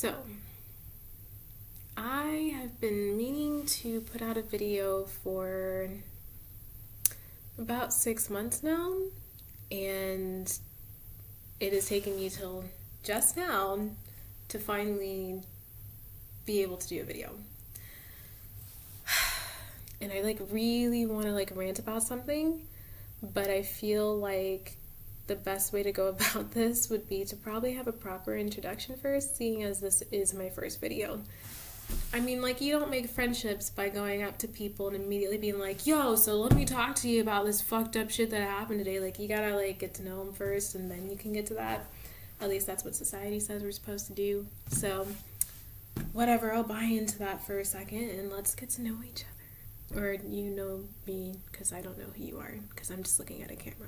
So, I have been meaning to put out a video for about 6 months now, and it has taken me till just now to finally be able to do a video. And I really want to rant about something, but I feel like the best way to go about this would be to probably have a proper introduction first, seeing as this is my first video. I mean, you don't make friendships by going up to people and immediately being like, yo, so let me talk to you about this fucked up shit that happened today. You gotta, get to know them first, and then you can get to that. At least that's what society says we're supposed to do. So, whatever, I'll buy into that for a second, and let's get to know each other. Or you know me, because I don't know who you are, because I'm just looking at a camera.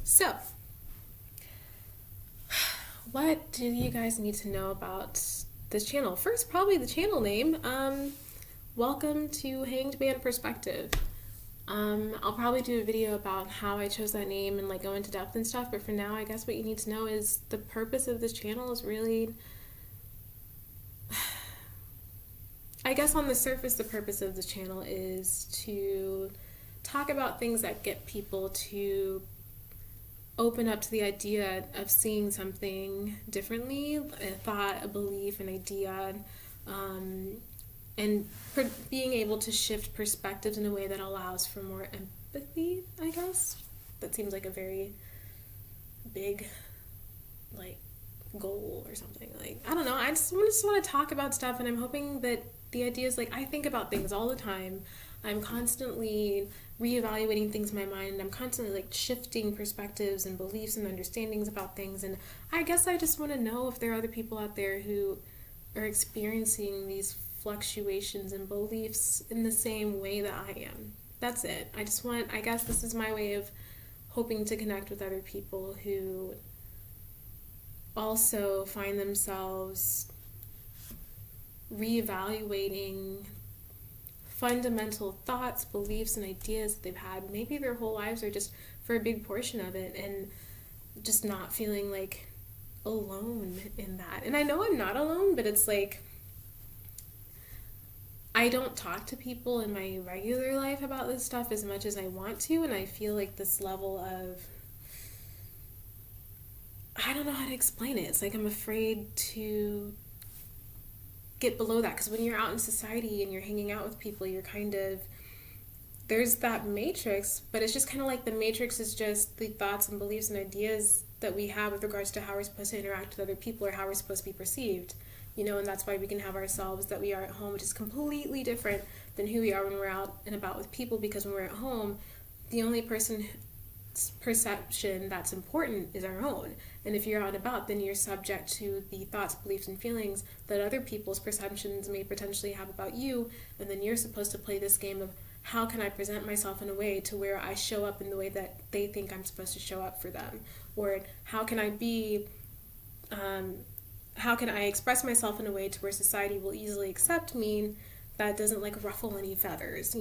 So, what do you guys need to know about this channel? First, probably the channel name. Welcome to Hanged Man Perspective. I'll probably do a video about how I chose that name and go into depth and stuff, but for now, I guess what you need to know is the purpose of this channel is really... I guess on the surface, the purpose of this channel is to talk about things that get people to open up to the idea of seeing something differently, a thought, a belief, an idea, and being able to shift perspectives in a way that allows for more empathy, I guess. That seems like a very big, goal or something. I don't know, I just want to talk about stuff, and I'm hoping that the idea is, I think about things all the time. I'm constantly reevaluating things in my mind. I'm constantly, shifting perspectives and beliefs and understandings about things. And I guess I just want to know if there are other people out there who are experiencing these fluctuations in beliefs in the same way that I am. That's it. I guess this is my way of hoping to connect with other people who also find themselves reevaluating fundamental thoughts, beliefs, and ideas that they've had maybe their whole lives, or just for a big portion of it, and just not feeling alone in that. And I know I'm not alone, but it's I don't talk to people in my regular life about this stuff as much as I want to, and I feel this level of, I don't know how to explain it. It's I'm afraid to get below that, because when you're out in society and you're hanging out with people, you're there's that matrix, but it's just the matrix is just the thoughts and beliefs and ideas that we have with regards to how we're supposed to interact with other people, or how we're supposed to be perceived, and that's why we can have ourselves that we are at home, which is completely different than who we are when we're out and about with people, because when we're at home, the only person's perception that's important is our own. And if you're out and about, then you're subject to the thoughts, beliefs, and feelings that other people's perceptions may potentially have about you, and then you're supposed to play this game of, how can I present myself in a way to where I show up in the way that they think I'm supposed to show up for them? Or how can I express myself in a way to where society will easily accept me that doesn't ruffle any feathers,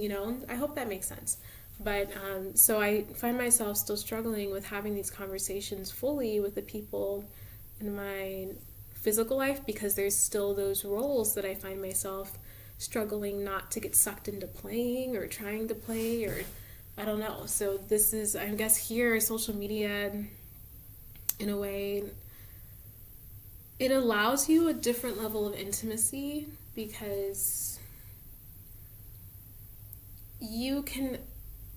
I hope that makes sense. But so I find myself still struggling with having these conversations fully with the people in my physical life, because there's still those roles that I find myself struggling not to get sucked into playing or trying to play, or I don't know. So this is, I guess, here, social media, in a way, it allows you a different level of intimacy, because you can...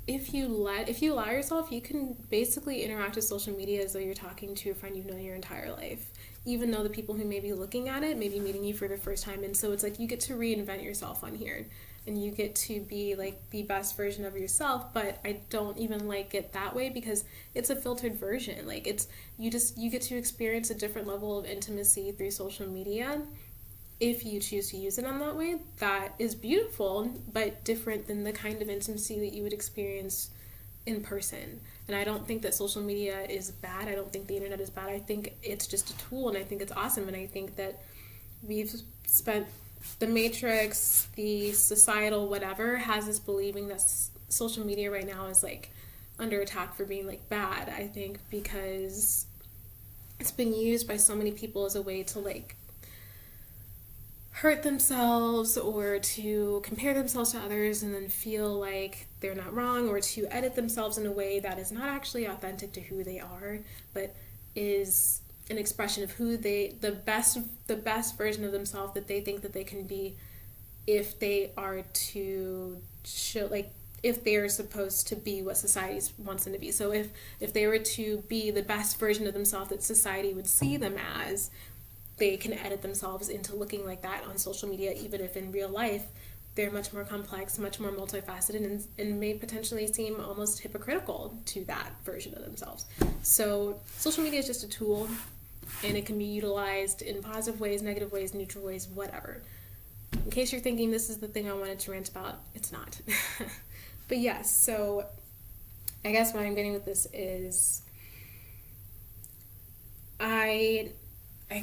If you allow yourself, you can basically interact with social media as though you're talking to a friend you've known your entire life, even though the people who may be looking at it may be meeting you for the first time. And so it's you get to reinvent yourself on here, and you get to be the best version of yourself. But I don't even like it that way, because it's a filtered version. You get to experience a different level of intimacy through social media. If you choose to use it on that way, that is beautiful, but different than the kind of intimacy that you would experience in person. And I don't think that social media is bad. I don't think the internet is bad. I think it's just a tool, and I think it's awesome. And I think that we've spent the matrix, the societal whatever, has us believing that social media right now is under attack for being bad. I think because it's been used by so many people as a way to hurt themselves or to compare themselves to others and then feel like they're not wrong, or to edit themselves in a way that is not actually authentic to who they are, but is an expression of who the best version of themselves that they think that they can be if they are to show, like, if they're supposed to be what society wants them to be. So if they were to be the best version of themselves that society would see them as, they can edit themselves into looking like that on social media, even if in real life they're much more complex, much more multifaceted, and may potentially seem almost hypocritical to that version of themselves. So social media is just a tool, and it can be utilized in positive ways, negative ways, neutral ways, whatever. In case you're thinking this is the thing I wanted to rant about, it's not. But yes, so I guess what I'm getting with this is I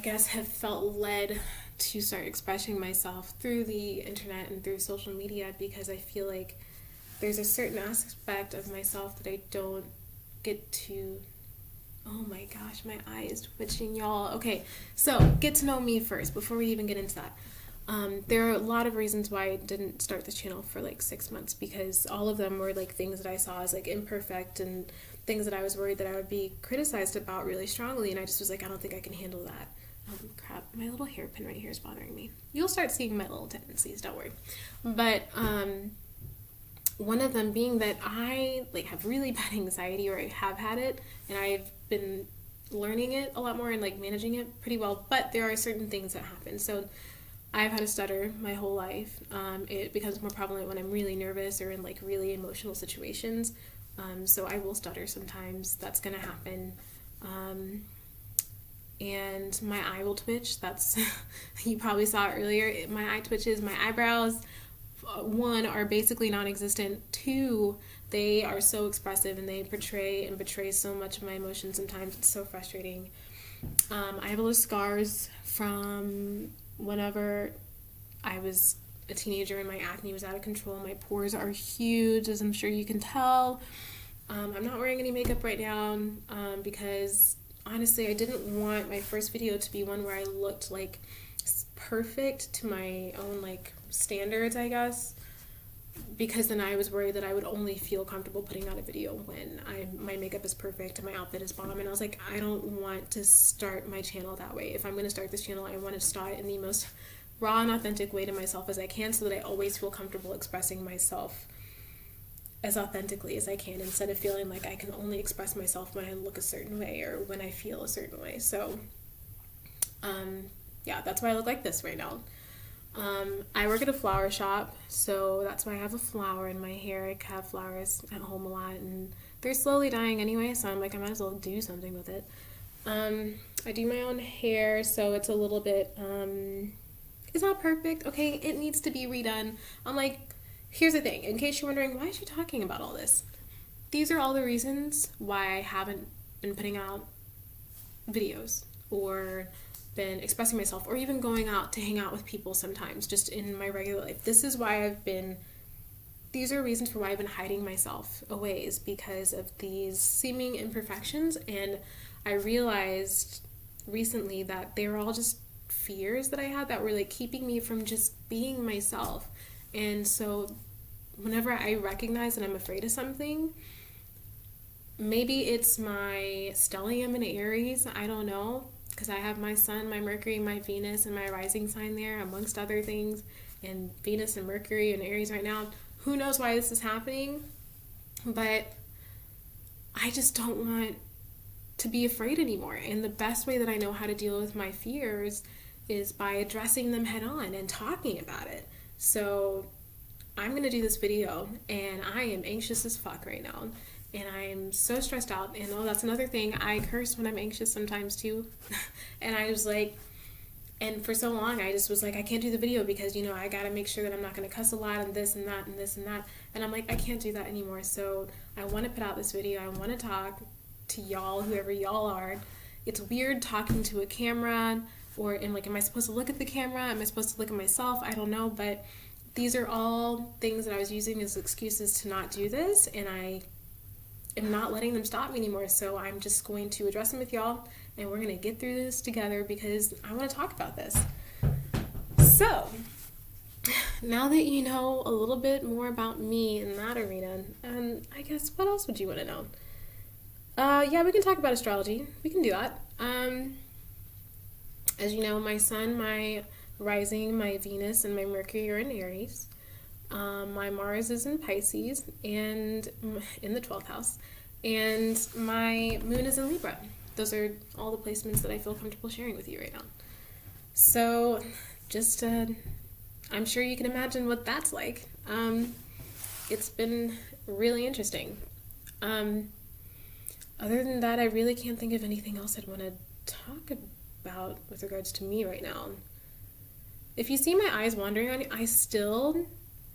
guess have felt led to start expressing myself through the internet and through social media, because I feel like there's a certain aspect of myself that I don't get to. Oh my gosh, my eye is twitching, y'all. Okay, so get to know me first before we even get into that. There are a lot of reasons why I didn't start this channel for like 6 months, because all of them were like things that I saw as like imperfect and things that I was worried that I would be criticized about really strongly, and I just was like, I don't think I can handle that. Crap, my little hairpin right here is bothering me. You'll start seeing my little tendencies, don't worry. But one of them being that I like have really bad anxiety, or I have had it, and I've been learning it a lot more and like managing it pretty well, but there are certain things that happen. So I've had a stutter my whole life. It becomes more prevalent when I'm really nervous or in like really emotional situations. So I will stutter sometimes. That's gonna happen. And my eye will twitch. That's, you probably saw it earlier. My eye twitches. My eyebrows, one, are basically non-existent. Two, they are so expressive and they betray so much of my emotions. Sometimes it's so frustrating. I have a lot of scars from whenever I was a teenager and my acne was out of control. My pores are huge, as I'm sure you can tell. I'm not wearing any makeup right now because honestly, I didn't want my first video to be one where I looked like perfect to my own like standards, I guess, because then I was worried that I would only feel comfortable putting out a video when my makeup is perfect and my outfit is bomb. And I was like, I don't want to start my channel that way. If I'm going to start this channel, I want to start in the most raw and authentic way to myself as I can, so that I always feel comfortable expressing myself as authentically as I can, instead of feeling like I can only express myself when I look a certain way or when I feel a certain way. So yeah, that's why I look like this right now. I work at a flower shop, so that's why I have a flower in my hair. I have flowers at home a lot, and they're slowly dying anyway, so I'm like, I might as well do something with it. I do my own hair, so it's a little bit, it's not perfect, okay, it needs to be redone. I'm like, here's the thing, in case you're wondering, why is she talking about all this? These are all the reasons why I haven't been putting out videos, or been expressing myself, or even going out to hang out with people sometimes, just in my regular life. These are reasons for why I've been hiding myself away, is because of these seeming imperfections. And I realized recently that they were all just fears that I had that were like keeping me from just being myself. And so whenever I recognize that I'm afraid of something, maybe it's my stellium in Aries, I don't know, because I have my Sun, my Mercury, my Venus, and my rising sign there, amongst other things, and Venus and Mercury and Aries right now. Who knows why this is happening, but I just don't want to be afraid anymore. And the best way that I know how to deal with my fears is by addressing them head on and talking about it. So I'm going to do this video, and I am anxious as fuck right now. And I'm so stressed out, and oh, that's another thing, I curse when I'm anxious sometimes too. And I was like, and for so long I just was like, I can't do the video because, you know, I gotta make sure that I'm not gonna cuss a lot and this and that and this and that. And I'm like, I can't do that anymore. So I want to put out this video. I want to talk to y'all, whoever y'all are. It's weird talking to a camera, or am I supposed to look at the camera? Am I supposed to look at myself? I don't know, but these are all things that I was using as excuses to not do this, and I am not letting them stop me anymore. So I'm just going to address them with y'all, and we're going to get through this together because I want to talk about this. So, now that you know a little bit more about me in that arena, and I guess what else would you want to know? Yeah, we can talk about astrology. We can do that. As you know, my sun, my rising, my Venus, and my Mercury are in Aries. My Mars is in Pisces and in the 12th house, and my moon is in Libra. Those are all the placements that I feel comfortable sharing with you right now. So, just I'm sure you can imagine what that's like. It's been really interesting. Other than that, I really can't think of anything else I'd want to talk about with regards to me right now. If you see my eyes wandering on you, I still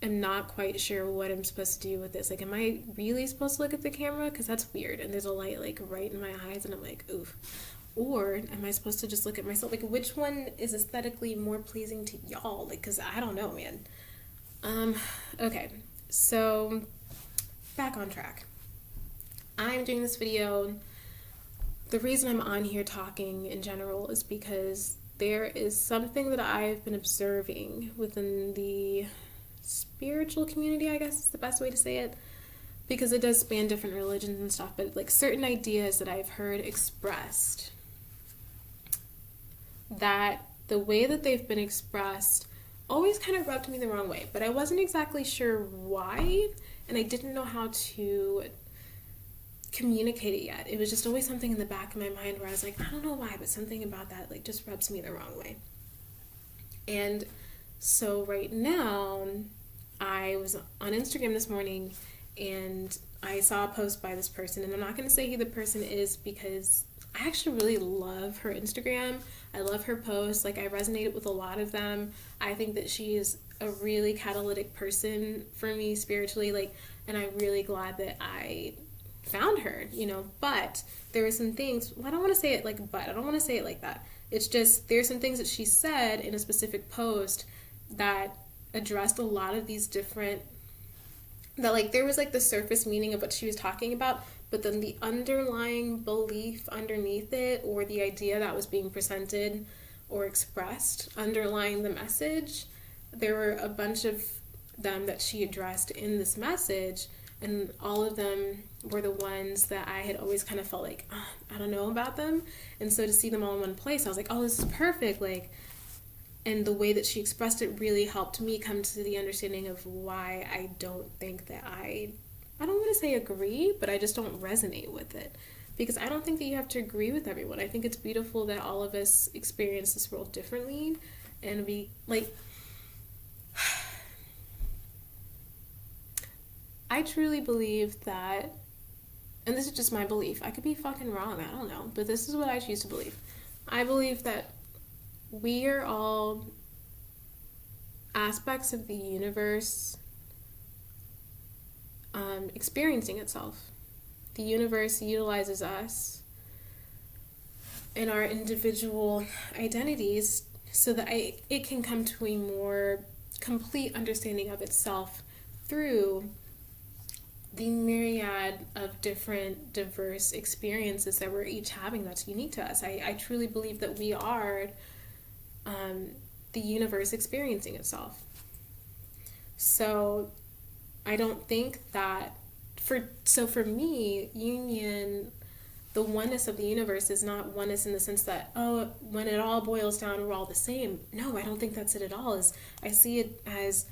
am not quite sure what I'm supposed to do with this. Like, am I really supposed to look at the camera? Because that's weird. And there's a light, like, right in my eyes, and I'm like, oof. Or am I supposed to just look at myself? Like, which one is aesthetically more pleasing to y'all? Like, because I don't know, man. Okay. So, back on track. I'm doing this video. The reason I'm on here talking in general is because there is something that I've been observing within the spiritual community, I guess is the best way to say it, because it does span different religions and stuff, but like certain ideas that I've heard expressed, that the way that they've been expressed always kind of rubbed me the wrong way, but I wasn't exactly sure why, and I didn't know how to communicate it yet. It was just always something in the back of my mind where I was like, I don't know why, but something about that like just rubs me the wrong way. And so right now, I was on Instagram this morning and I saw a post by this person, and I'm not going to say who the person is because I actually really love her Instagram. I love her posts. Like, I resonated with a lot of them. I think that she is a really catalytic person for me spiritually, like, and I'm really glad that I found her, you know. But there are some things, well, I don't want to say it like but, I don't want to say it like that. It's just, there's some things that she said in a specific post that addressed a lot of these different, that like there was like the surface meaning of what she was talking about, but then the underlying belief underneath it, or the idea that was being presented or expressed underlying the message, there were a bunch of them that she addressed in this message, and all of them were the ones that I had always kind of felt like, I don't know about them. And so to see them all in one place, I was like, oh, this is perfect. Like, and the way that she expressed it really helped me come to the understanding of why I don't think that I don't want to say agree, but I just don't resonate with it. Because I don't think that you have to agree with everyone. I think it's beautiful that all of us experience this world differently, and we, like, I truly believe that, and this is just my belief, I could be fucking wrong, I don't know, but this is what I choose to believe. I believe that we are all aspects of the universe experiencing itself. The universe utilizes us and our individual identities so that it can come to a more complete understanding of itself through the myriad of different diverse experiences that we're each having that's unique to us. I truly believe that we are the universe experiencing itself. So I don't think that for me, union, the oneness of the universe is not oneness in the sense that, oh, when it all boils down, we're all the same. No, I don't think that's it at all. I see it as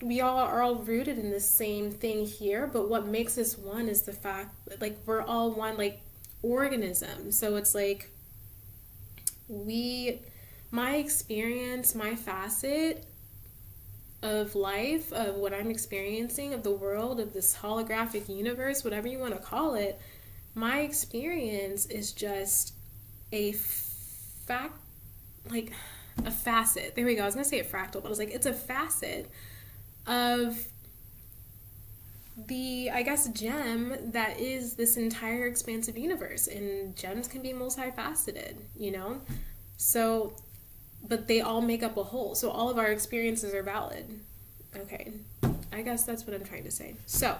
we all are all rooted in the same thing here, but what makes us one is the fact that, like, we're all one, like, organism. So it's like my experience, my facet of life, of what I'm experiencing, of the world, of this holographic universe, whatever you want to call it, my experience is just a facet. There we go. I was going to say a fractal, but I was like, it's a facet of the, I guess, gem that is this entire expansive universe. And gems can be multifaceted, you know? So, but they all make up a whole. So all of our experiences are valid. Okay. I guess that's what I'm trying to say. So,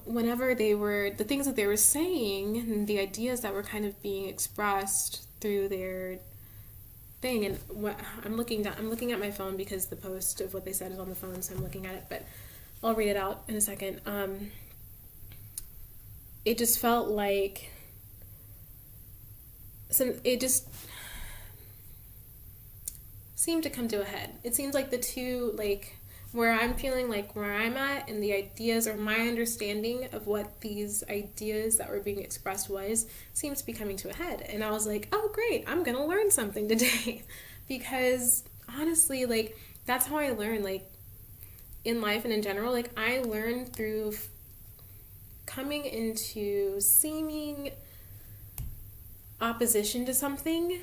whenever the things that they were saying and the ideas that were kind of being expressed through their thing, and what I'm looking at my phone because the post of what they said is on the phone, so I'm looking at it, but I'll read it out in a second. It just felt like it just seemed to come to a head. It seems like the two, like, where I'm feeling like where I'm at and the ideas or my understanding of what these ideas that were being expressed seems to be coming to a head. And I was like, oh great, I'm gonna learn something today. Because honestly, like, that's how I learn, like, in life and in general. Like, I learned through coming into seeming opposition to something.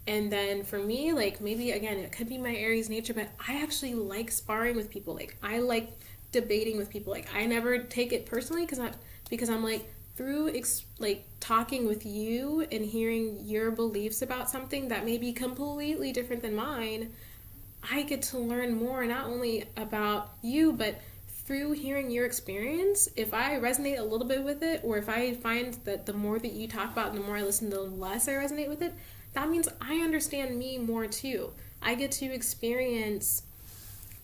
And then for me, like, maybe again, it could be my Aries nature, but I actually like sparring with people. Like, I like debating with people. Like, I never take it personally because I'm like, through like talking with you and hearing your beliefs about something that may be completely different than mine, I get to learn more, not only about you, but through hearing your experience. If I resonate a little bit with it, or if I find that the more that you talk about and the more I listen, the less I resonate with it, that means I understand me more too. I get to experience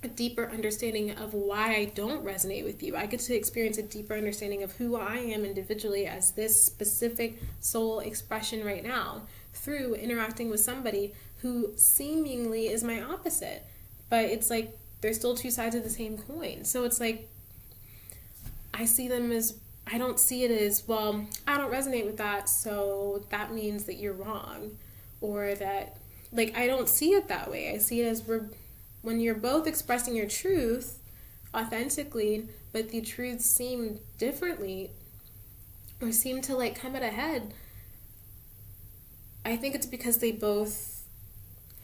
a deeper understanding of why I don't resonate with you. I get to experience a deeper understanding of who I am individually as this specific soul expression right now through interacting with somebody who seemingly is my opposite. But it's like they're still two sides of the same coin. So it's like I see them as, I don't see it as, well, I don't resonate with that, so that means that you're wrong. Or that, like, I don't see it that way. I see it as when you're both expressing your truth authentically, but the truths seem differently or seem to, like, come at a head. I think it's because they both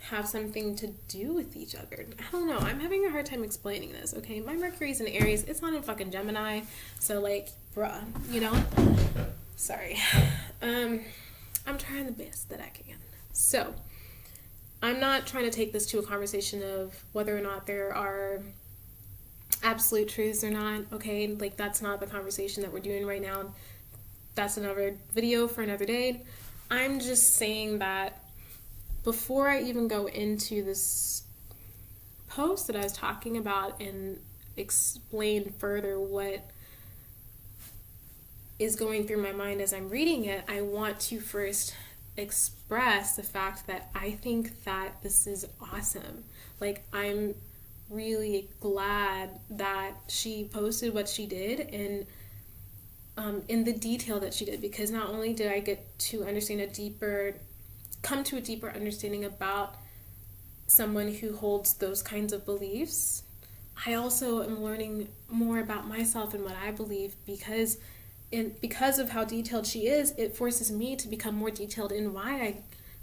have something to do with each other. I don't know. I'm having a hard time explaining this, okay? My Mercury's in Aries. It's not in fucking Gemini. So, like, bruh, you know? Sorry. I'm trying the best that I can. So, I'm not trying to take this to a conversation of whether or not there are absolute truths or not, okay? Like, that's not the conversation that we're doing right now. That's another video for another day. I'm just saying that before I even go into this post that I was talking about and explain further what is going through my mind as I'm reading it, I want to first express the fact that I think that this is awesome. Like, I'm really glad that she posted what she did and in the detail that she did, because not only did I get to come to a deeper understanding about someone who holds those kinds of beliefs, I also am learning more about myself and what I believe, because of how detailed she is, it forces me to become more detailed in why I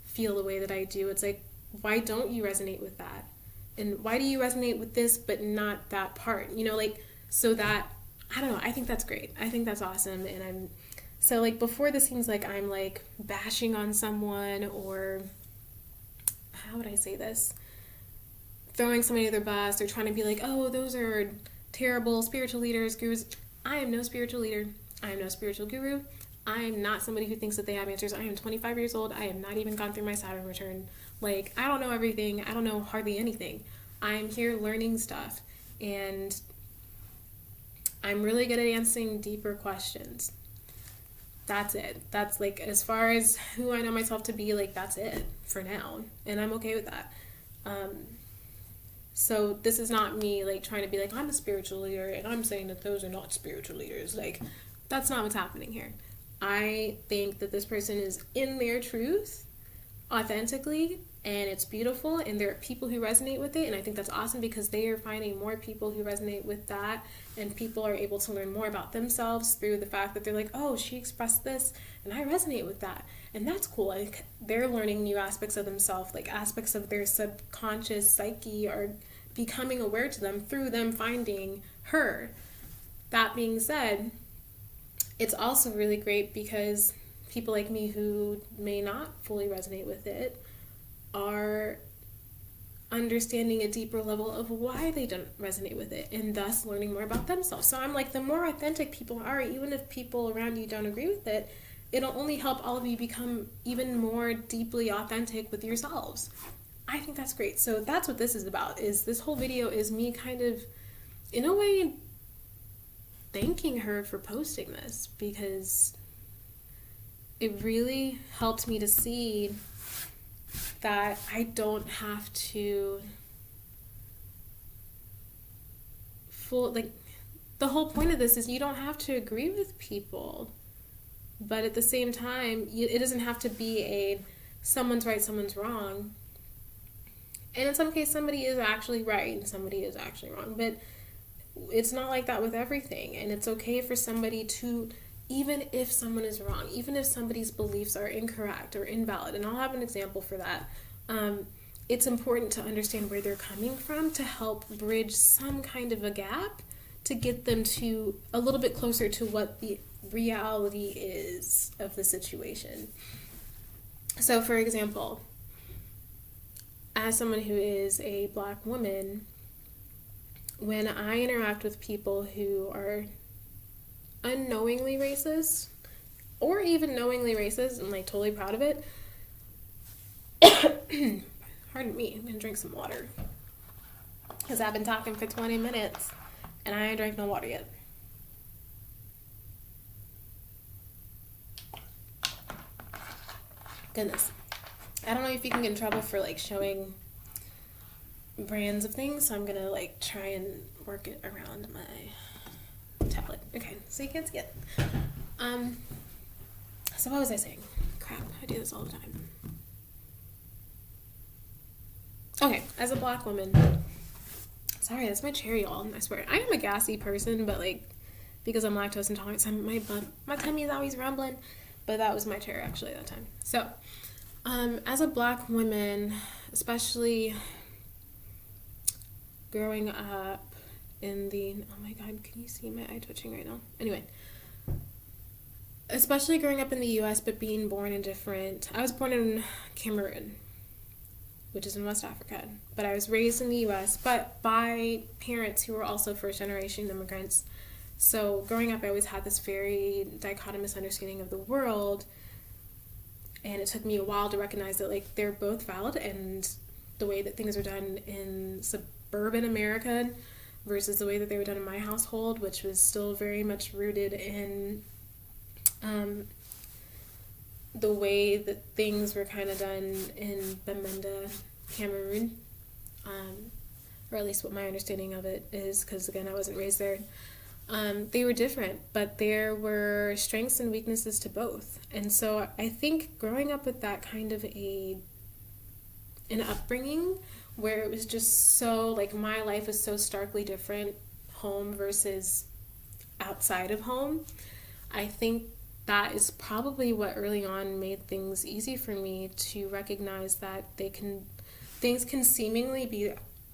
feel the way that I do. It's like, why don't you resonate with that? And why do you resonate with this but not that part? You know, like, so that, I don't know, I think that's great. I think that's awesome. And so, like, before this seems like I'm, like, bashing on someone, or, how would I say this? Throwing somebody to their bus, or trying to be like, oh, those are terrible spiritual leaders, gurus. I am no spiritual leader. I am no spiritual guru. I am not somebody who thinks that they have answers. I am 25 years old. I have not even gone through my Saturn return. Like, I don't know everything. I don't know hardly anything. I'm here learning stuff. And I'm really good at answering deeper questions. That's it. That's, like, as far as who I know myself to be, like, that's it for now. And I'm okay with that. So this is not me, like, trying to be like, I'm a spiritual leader and I'm saying that those are not spiritual leaders. Like, that's not what's happening here. I think that this person is in their truth authentically, and it's beautiful, and there are people who resonate with it, and I think that's awesome, because they are finding more people who resonate with that, and people are able to learn more about themselves through the fact that they're like, oh, she expressed this and I resonate with that, and that's cool. Like, they're learning new aspects of themselves, like aspects of their subconscious psyche are becoming aware to them through them finding her. That being said, it's also really great because people like me who may not fully resonate with it are understanding a deeper level of why they don't resonate with it, and thus learning more about themselves. So I'm like, the more authentic people are, even if people around you don't agree with it, it'll only help all of you become even more deeply authentic with yourselves. I think that's great. So that's what this is about. Is this whole video is me kind of, in a way, thanking her for posting this, because it really helped me to see that I don't have to the whole point of this is you don't have to agree with people, but at the same time, it doesn't have to be a someone's right, someone's wrong. And in some cases, somebody is actually right and somebody is actually wrong, but it's not like that with everything. And it's okay for somebody to, even if someone is wrong, even if somebody's beliefs are incorrect or invalid, and I'll have an example for that, it's important to understand where they're coming from to help bridge some kind of a gap to get them to a little bit closer to what the reality is of the situation. So, for example, as someone who is a Black woman, when I interact with people who are unknowingly racist, or even knowingly racist and like totally proud of it, pardon me, I'm gonna drink some water because I've been talking for 20 minutes and I ain't drank no water yet. Goodness, I don't know if you can get in trouble for like showing brands of things, so I'm gonna like try and work it around my tablet. Okay, so you can't see it. So what was I saying? Crap, I do this all the time. Okay, as a Black woman, sorry, that's my cherry, y'all. I swear, I am a gassy person, but like, because I'm lactose intolerant, so my tummy is always rumbling. But that was my cherry actually at that time. So, as a Black woman, especially growing up in the, oh my God, can you see my eye twitching right now? Anyway, especially growing up in the U.S., but being born in I was born in Cameroon, which is in West Africa, but I was raised in the U.S., but by parents who were also first-generation immigrants. So growing up, I always had this very dichotomous understanding of the world, and it took me a while to recognize that like they're both valid, and the way that things are done in suburban America versus the way that they were done in my household, which was still very much rooted in the way that things were kind of done in Bamenda, Cameroon, or at least what my understanding of it is, because again, I wasn't raised there. They were different, but there were strengths and weaknesses to both. And so I think growing up with that kind of an upbringing where it was just so, like, my life was so starkly different, home versus outside of home, I think that is probably what early on made things easy for me to recognize that things can seemingly be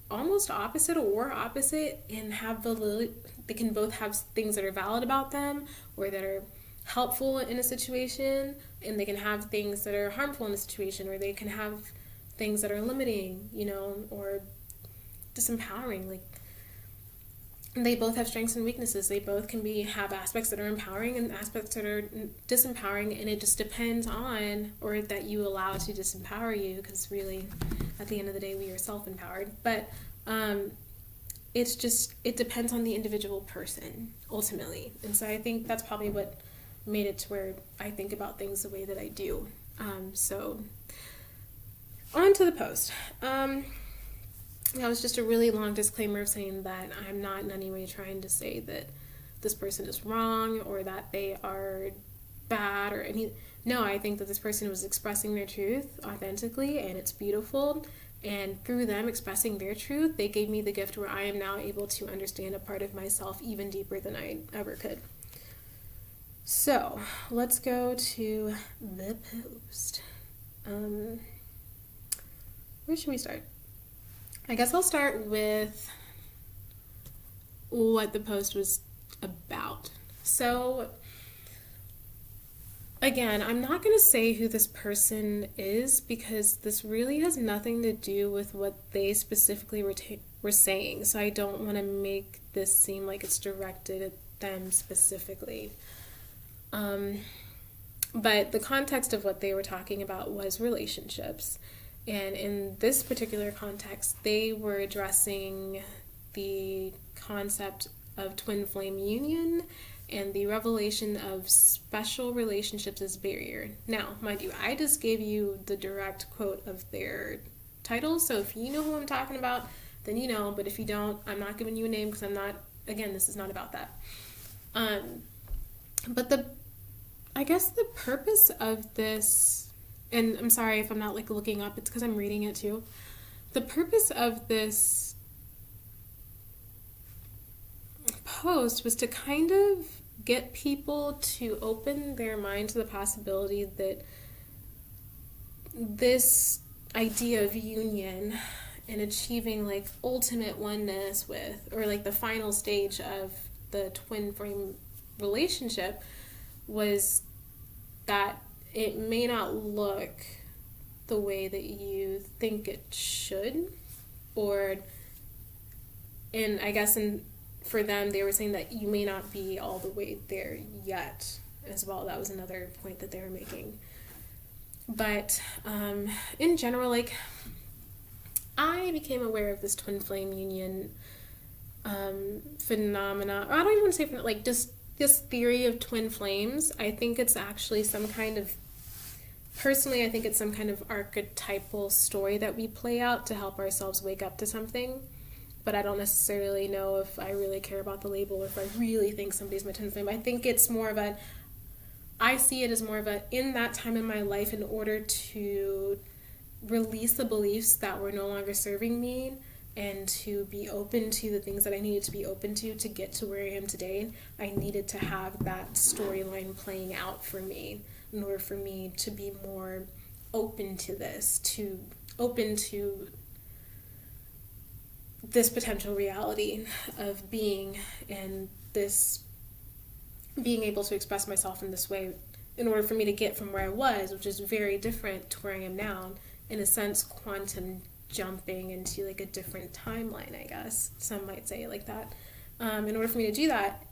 almost opposite or opposite and have validity. They can both have things that are valid about them or that are helpful in a situation, and they can have things that are harmful in a situation, or they can have things that are limiting, or disempowering. Like, they both have strengths and weaknesses. They both can have aspects that are empowering and aspects that are disempowering, and it just depends on, or that you allow to disempower you, because really, at the end of the day, we are self-empowered. But it depends on the individual person, ultimately. And so I think that's probably what made it to where I think about things the way that I do. So, on to the post. That was just a really long disclaimer of saying that I'm not in any way trying to say that this person is wrong or that they are bad or any. No, I think that this person was expressing their truth authentically, and it's beautiful. And through them expressing their truth, they gave me the gift where I am now able to understand a part of myself even deeper than I ever could. So, let's go to the post. Where should we start? I guess I'll start with what the post was about. So, again, I'm not going to say who this person is because this really has nothing to do with what they specifically were saying. So I don't want to make this seem like it's directed at them specifically. But the context of what they were talking about was relationships. And in this particular context, they were addressing the concept of twin flame union and the revelation of special relationships as barrier. Now, mind you, I just gave you the direct quote of their title, so if you know who I'm talking about, then you know, but if you don't, I'm not giving you a name because I'm not, again, this is not about that. But I guess the purpose of this, and I'm sorry if I'm not like looking up, it's because I'm reading it too. The purpose of this post was to kind of get people to open their mind to the possibility that this idea of union and achieving like ultimate oneness with, or like the final stage of the twin flame relationship, was that it may not look the way that you think it should, and I guess for them, they were saying that you may not be all the way there yet as well. That was another point that they were making. But in general, like, I became aware of this twin flame union phenomena. Or I don't even want to say like just this theory of twin flames. I think it's actually some kind of, personally, I think it's some kind of archetypal story that we play out to help ourselves wake up to something. But I don't necessarily know if I really care about the label or if I really think somebody's my twin flame. I think it's more of I see it as more of in that time in my life, in order to release the beliefs that were no longer serving me and to be open to the things that I needed to be open to get to where I am today, I needed to have that storyline playing out for me in order for me to be more open to this, open to this potential reality of being, and this being able to express myself in this way in order for me to get from where I was, which is very different, to where I am now, in a sense quantum jumping into like a different timeline, I guess some might say it like that. In order for me to do that,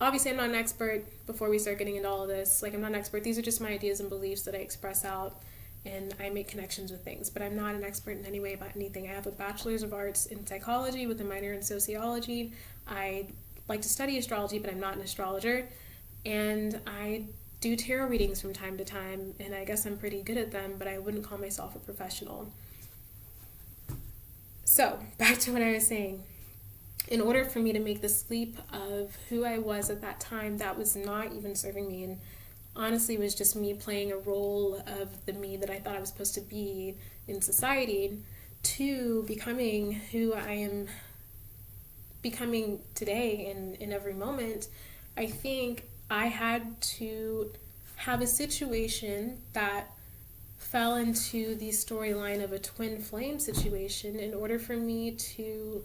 obviously I'm not an expert. Before we start getting into all of this, like, I'm not an expert. These are just my ideas and beliefs that I express out, and I make connections with things, but I'm not an expert in any way about anything. I have a bachelor's of arts in psychology with a minor in sociology. I like to study astrology, but I'm not an astrologer, and I do tarot readings from time to time, and I guess I'm pretty good at them, but I wouldn't call myself a professional. So, back to what I was saying. In order for me to make this leap of who I was at that time, that was not even serving me, and honestly was just me playing a role of the me that I thought I was supposed to be in society, to becoming who I am becoming today and in every moment. I think I had to have a situation that fell into the storyline of a twin flame situation in order for me to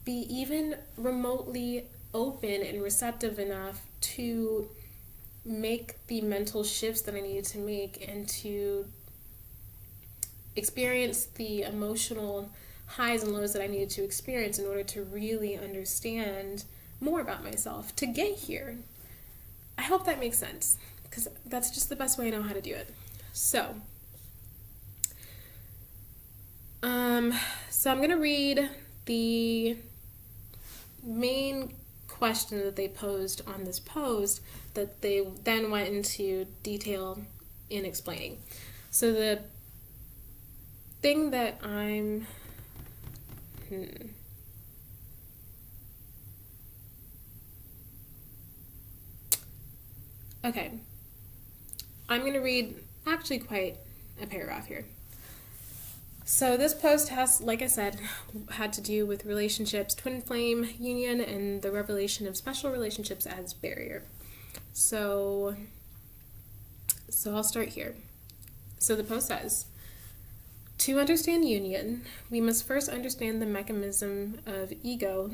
be even remotely open and receptive enough to make the mental shifts that I needed to make and to experience the emotional highs and lows that I needed to experience in order to really understand more about myself to get here. I hope that makes sense, because that's just the best way I know how to do it. So I'm going to read the main question that they posed on this post that they then went into detail in explaining. So the thing that Okay. I'm going to read actually quite a paragraph here. So this post has, like I said, had to do with relationships, twin flame union, and the revelation of special relationships as barrier. So I'll start here. So the post says, to understand union, we must first understand the mechanism of ego,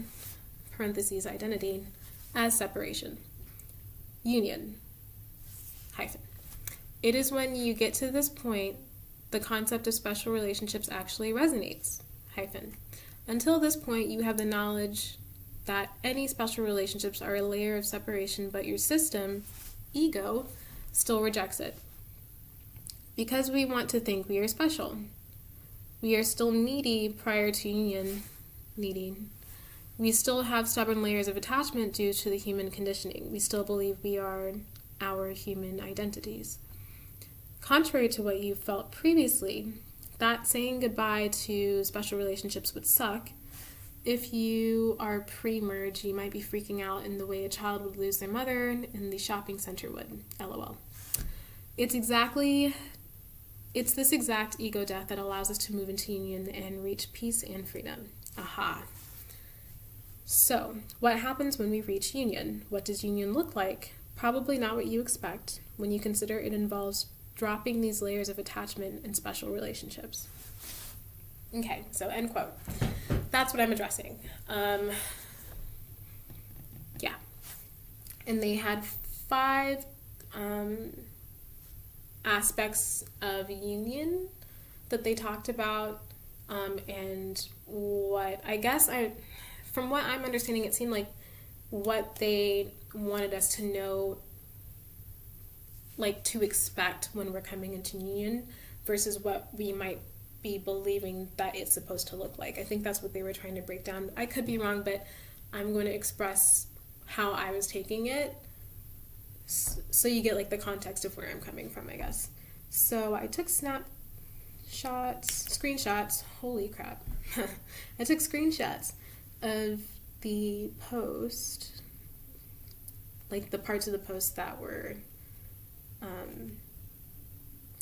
parentheses identity, as separation. Union, hyphen. It is when you get to this point the concept of special relationships actually resonates, hyphen. Until this point, you have the knowledge that any special relationships are a layer of separation, but your system, ego, still rejects it. Because we want to think we are special. We are still needy prior to union needing. We still have stubborn layers of attachment due to the human conditioning. We still believe we are our human identities. Contrary to what you felt previously, that saying goodbye to special relationships would suck. If you are pre-merge, you might be freaking out in the way a child would lose their mother in the shopping center would. LOL. It's this exact ego death that allows us to move into union and reach peace and freedom. Aha. So, what happens when we reach union? What does union look like? Probably not what you expect when you consider it involves dropping these layers of attachment in special relationships. Okay, so end quote. That's what I'm addressing. Yeah. And they had 5 aspects of union that they talked about, and from what I'm understanding, it seemed like what they wanted us to know, like to expect when we're coming into union versus what we might be believing that it's supposed to look like. I think that's what they were trying to break down. I could be wrong, but I'm going to express how I was taking it so you get like the context of where I'm coming from, I guess. So I took screenshots, holy crap. I took screenshots of the post, like the parts of the post that were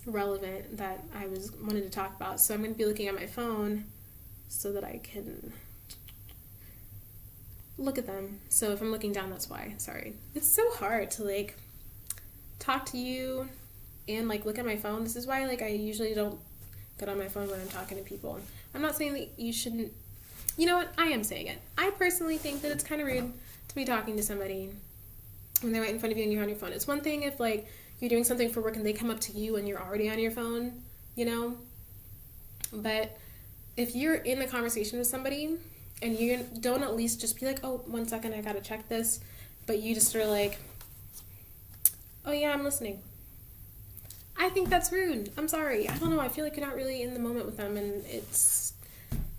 relevant that I wanted to talk about. So I'm going to be looking at my phone so that I can look at them. So if I'm looking down, that's why. Sorry. It's so hard to like talk to you and like look at my phone. This is why like I usually don't get on my phone when I'm talking to people. I'm not saying that you shouldn't. You know what? I am saying it. I personally think that it's kind of rude to be talking to somebody when they're right in front of you and you're on your phone. It's one thing if like you're doing something for work and they come up to you and you're already on your phone, you know? But if you're in a conversation with somebody and you don't at least just be like, oh, 1 second, I gotta check this, but you just are like, oh yeah, I'm listening. I think that's rude. I'm sorry. I don't know. I feel like you're not really in the moment with them, and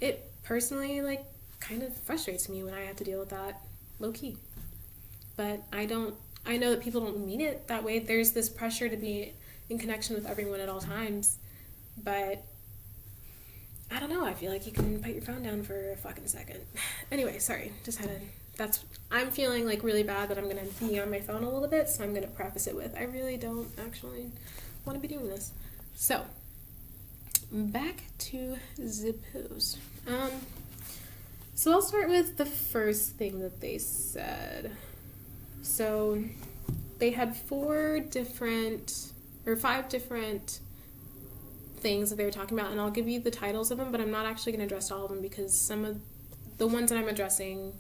it personally like kind of frustrates me when I have to deal with that low key. But I know that people don't mean it that way. There's this pressure to be in connection with everyone at all times, but I don't know. I feel like you can put your phone down for a fucking second. Anyway, sorry. I'm feeling like really bad that I'm going to be on my phone a little bit, so I'm going to preface it with, I really don't actually want to be doing this. So, back to the post. So I'll start with the first thing that they said. So they had 5 different things that they were talking about, and I'll give you the titles of them, but I'm not actually going to address all of them because some of the ones that I'm addressing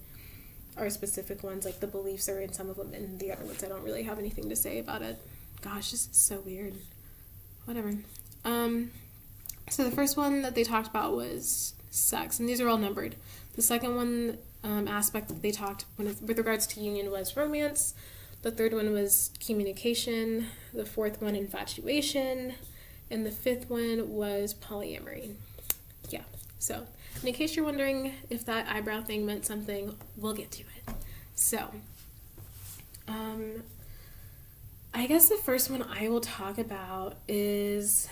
are specific ones, like the beliefs are in some of them, and the other ones I don't really have anything to say about it. Gosh, this is so weird. Whatever. So the first one that they talked about was sex, and these are all numbered. The second one aspect that they talked with regards to union was romance. The third one was communication. The fourth one, infatuation. And the fifth one was polyamory. Yeah, so in case you're wondering if that eyebrow thing meant something, we'll get to it. So, I guess the first one I will talk about is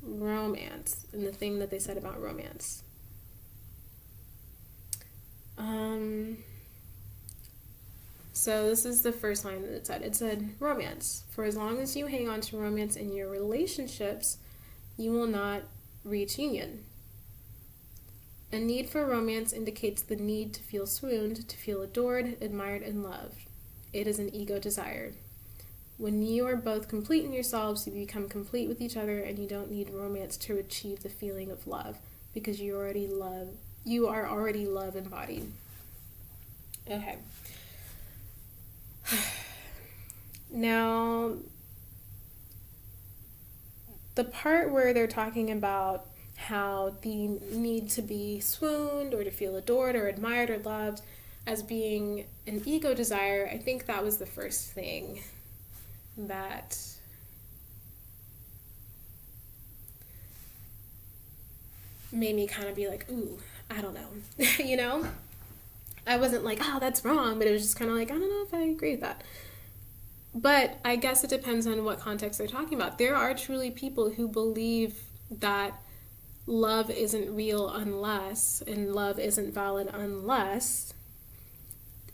romance and the thing that they said about romance. So this is the first line that it said. It said, romance. For as long as you hang on to romance in your relationships, you will not reach union. A need for romance indicates the need to feel swooned, to feel adored, admired, and loved. It is an ego desire. When you are both complete in yourselves, you become complete with each other, and you don't need romance to achieve the feeling of love, because you are already love embodied. Okay. Now, the part where they're talking about how the need to be swooned or to feel adored or admired or loved as being an ego desire, I think that was the first thing that made me kind of be like, ooh, I don't know. You know? I wasn't like, oh, that's wrong, but it was just kind of like, I don't know if I agree with that. But I guess it depends on what context they're talking about. There are truly people who believe that love isn't real unless, and love isn't valid unless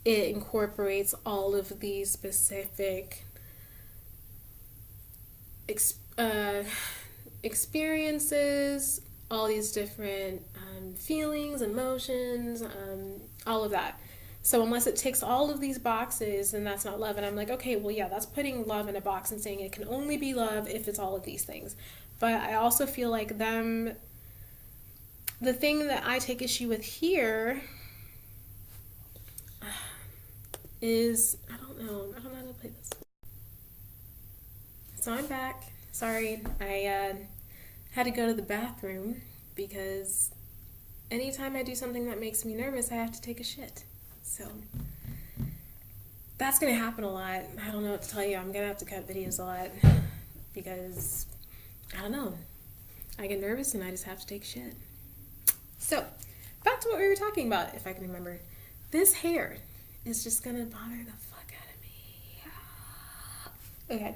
it incorporates all of these specific experiences, all these different feelings, emotions, all of that. So unless it ticks all of these boxes, then that's not love. And I'm like, okay, well, yeah, that's putting love in a box and saying it can only be love if it's all of these things. But I also feel like the thing that I take issue with here is, I don't know how to play this. So I'm back. Sorry, I had to go to the bathroom because anytime I do something that makes me nervous, I have to take a shit. So that's going to happen a lot. I don't know what to tell you. I'm going to have to cut videos a lot because, I don't know. I get nervous and I just have to take shit. So, back to what we were talking about, if I can remember. This hair is just going to bother the fuck out of me. Okay.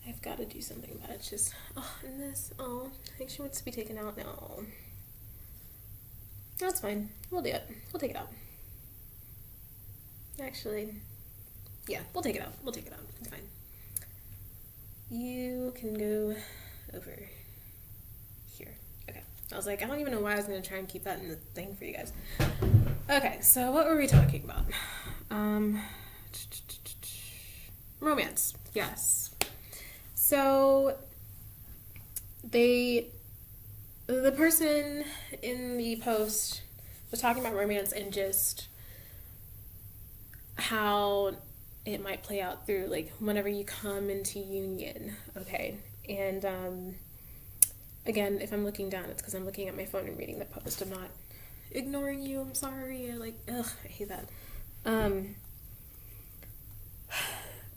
I've got to do something about it. It's just, and this, I think she wants to be taken out now. That's fine. We'll do it. We'll take it out. Actually, yeah, we'll take it out. We'll take it out. It's fine. You can go over here. Okay. I was like, I don't even know why I was going to try and keep that in the thing for you guys. Okay, so what were we talking about? Romance. Yes. So, the person in the post was talking about romance and just how it might play out through, like, whenever you come into union, okay? And, again, if I'm looking down, it's because I'm looking at my phone and reading the post. I'm not ignoring you, I'm sorry, I hate that.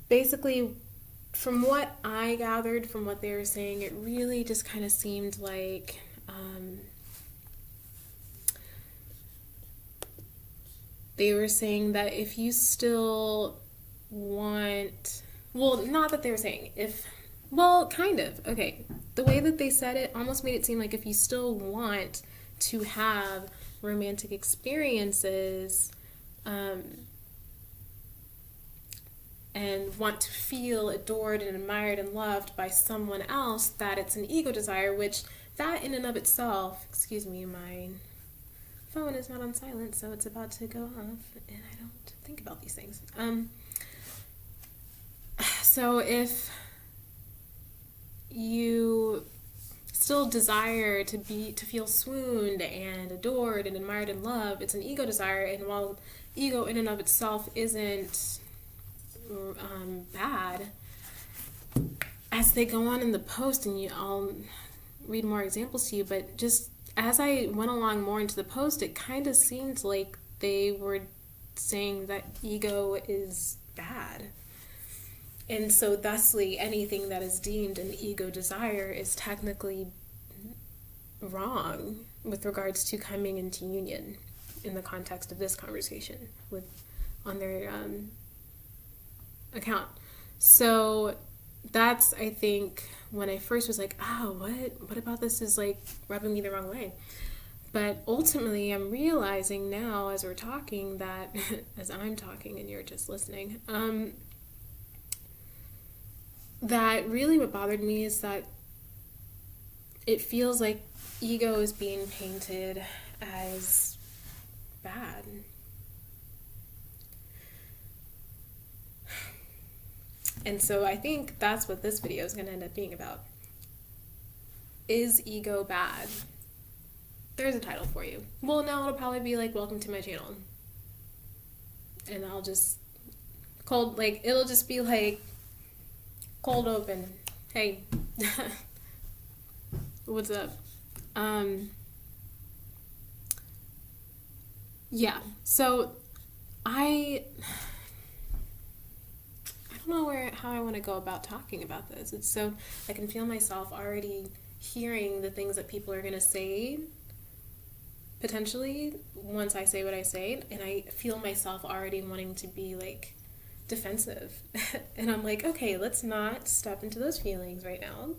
Basically, from what I gathered from what they were saying, it really just kind of seemed like they were saying that if you still want, well, not that they were saying, kind of, okay. The way that they said it almost made it seem like if you still want to have romantic experiences, and want to feel adored and admired and loved by someone else, that it's an ego desire, which that in and of itself, excuse me, my phone is not on silent, so it's about to go off, and I don't think about these things. So if you still desire to feel swooned and adored and admired and loved, it's an ego desire, and while ego in and of itself isn't bad, as they go on in the post, and I'll read more examples to you, but just as I went along more into the post, it kind of seemed like they were saying that ego is bad. And so thusly, anything that is deemed an ego desire is technically wrong with regards to coming into union in the context of this conversation on their account. So that's, I think, when I first was like, what about this is like rubbing me the wrong way? But ultimately, I'm realizing now as we're talking that, as I'm talking and you're just listening, that really what bothered me is that it feels like ego is being painted as bad. And so I think that's what this video is going to end up being about. Is ego bad? There's a title for you. Well, no, it'll probably be like, welcome to my channel. And I'll just it'll just be like cold open. Hey, what's up? Yeah, so I don't know how I want to go about talking about this. It's so, I can feel myself already hearing the things that people are going to say potentially once I say what I say, and I feel myself already wanting to be like defensive. And I'm like, okay, let's not step into those feelings right now.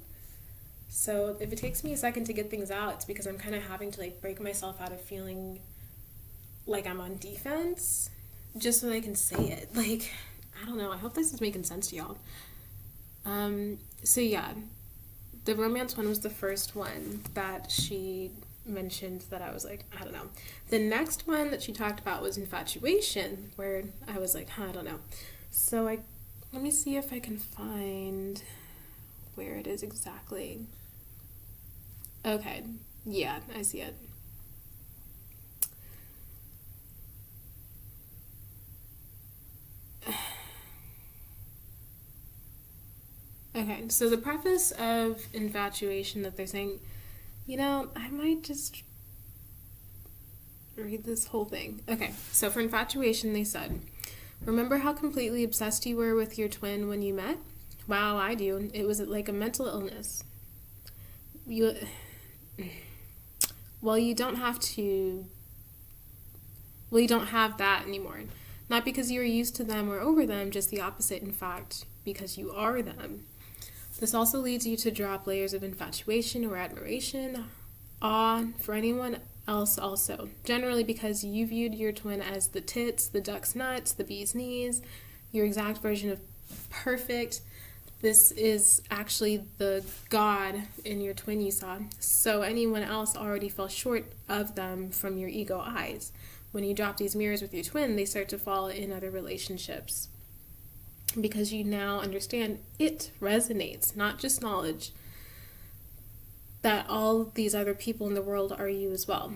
So if it takes me a second to get things out, it's because I'm kind of having to like break myself out of feeling like I'm on defense just so that I can say it. Like, I don't know. I hope this is making sense to y'all. So yeah, the romance one was the first one that she mentioned that I was like, I don't know. The next one that she talked about was infatuation, where I was like, I don't know. So let me see if I can find where it is exactly. Okay, yeah, I see it. Okay, so the preface of infatuation that they're saying, I might just read this whole thing. Okay, so for infatuation, they said, remember how completely obsessed you were with your twin when you met? Wow, I do. It was like a mental illness. You don't have to. Well, you don't have that anymore. Not because you are used to them or over them, just the opposite, in fact, because you are them. This also leads you to drop layers of infatuation or admiration, awe for anyone else also. Generally because you viewed your twin as the tits, the duck's nuts, the bee's knees, your exact version of perfect. This is actually the God in your twin you saw. So anyone else already fell short of them from your ego eyes. When you drop these mirrors with your twin, they start to fall in other relationships. Because you now understand it resonates, not just knowledge, that all these other people in the world are you as well.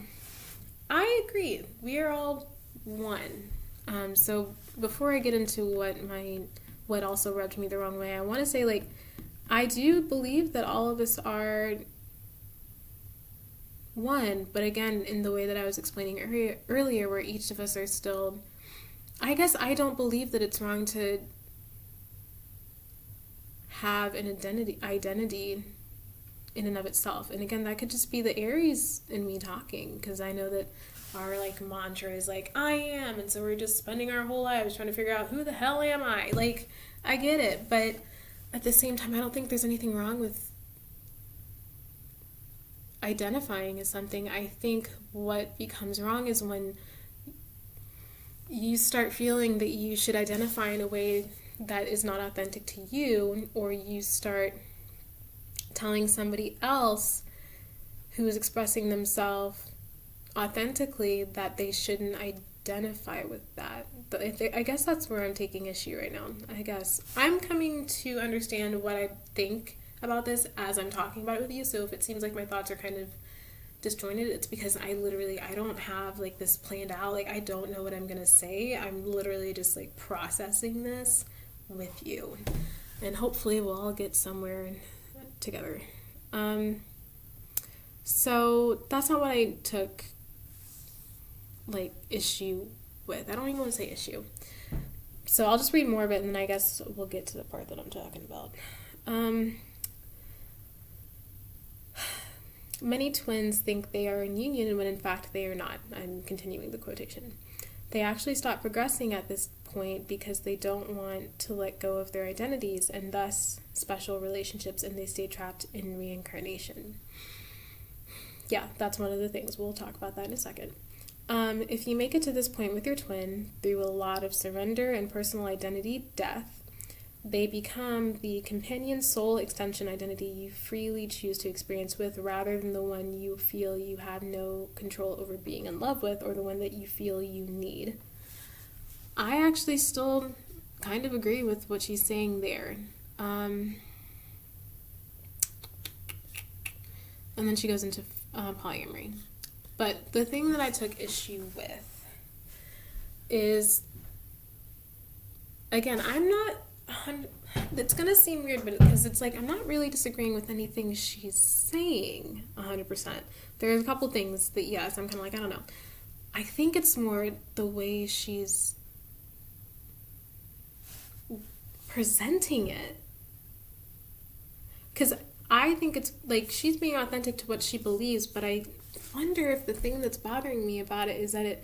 I agree. We are all one. So before I get into what also rubbed me the wrong way, I want to say, like, I do believe that all of us are one, but again, in the way that I was explaining earlier, where each of us are still, I guess I don't believe that it's wrong to have an identity in and of itself. And again, that could just be the Aries in me talking, because I know that our like mantra is like, I am, and so we're just spending our whole lives trying to figure out who the hell am I. Like, I get it, but at the same time, I don't think there's anything wrong with identifying as something. I think what becomes wrong is when you start feeling that you should identify in a way that is not authentic to you, or you start telling somebody else who is expressing themselves authentically that they shouldn't identify with that. I guess that's where I'm taking issue right now. I guess I'm coming to understand what I think about this as I'm talking about it with you. So if it seems like my thoughts are kind of disjointed, it's because I don't have like this planned out. Like, I don't know what I'm gonna say. I'm literally just like processing this with you, and hopefully we'll all get somewhere together. So that's not what I took like issue with. I don't even want to say issue. So I'll just read more of it, and then I guess we'll get to the part that I'm talking about. Many twins think they are in union when in fact they are not. I'm continuing the quotation. They actually stop progressing at this point because they don't want to let go of their identities and thus special relationships, and they stay trapped in reincarnation. Yeah, that's one of the things. We'll talk about that in a second. If you make it to this point with your twin through a lot of surrender and personal identity death, they become the companion soul extension identity you freely choose to experience with, rather than the one you feel you have no control over being in love with, or the one that you feel you need. I actually still kind of agree with what she's saying there. And then she goes into polyamory. But the thing that I took issue with is, again, I'm not, it's going to seem weird, but because it's like, I'm not really disagreeing with anything she's saying 100%. There's a couple things that, yes, I'm kind of like, I don't know. I think it's more the way she's presenting it. Because I think it's like she's being authentic to what she believes, but I wonder if the thing that's bothering me about it is that it,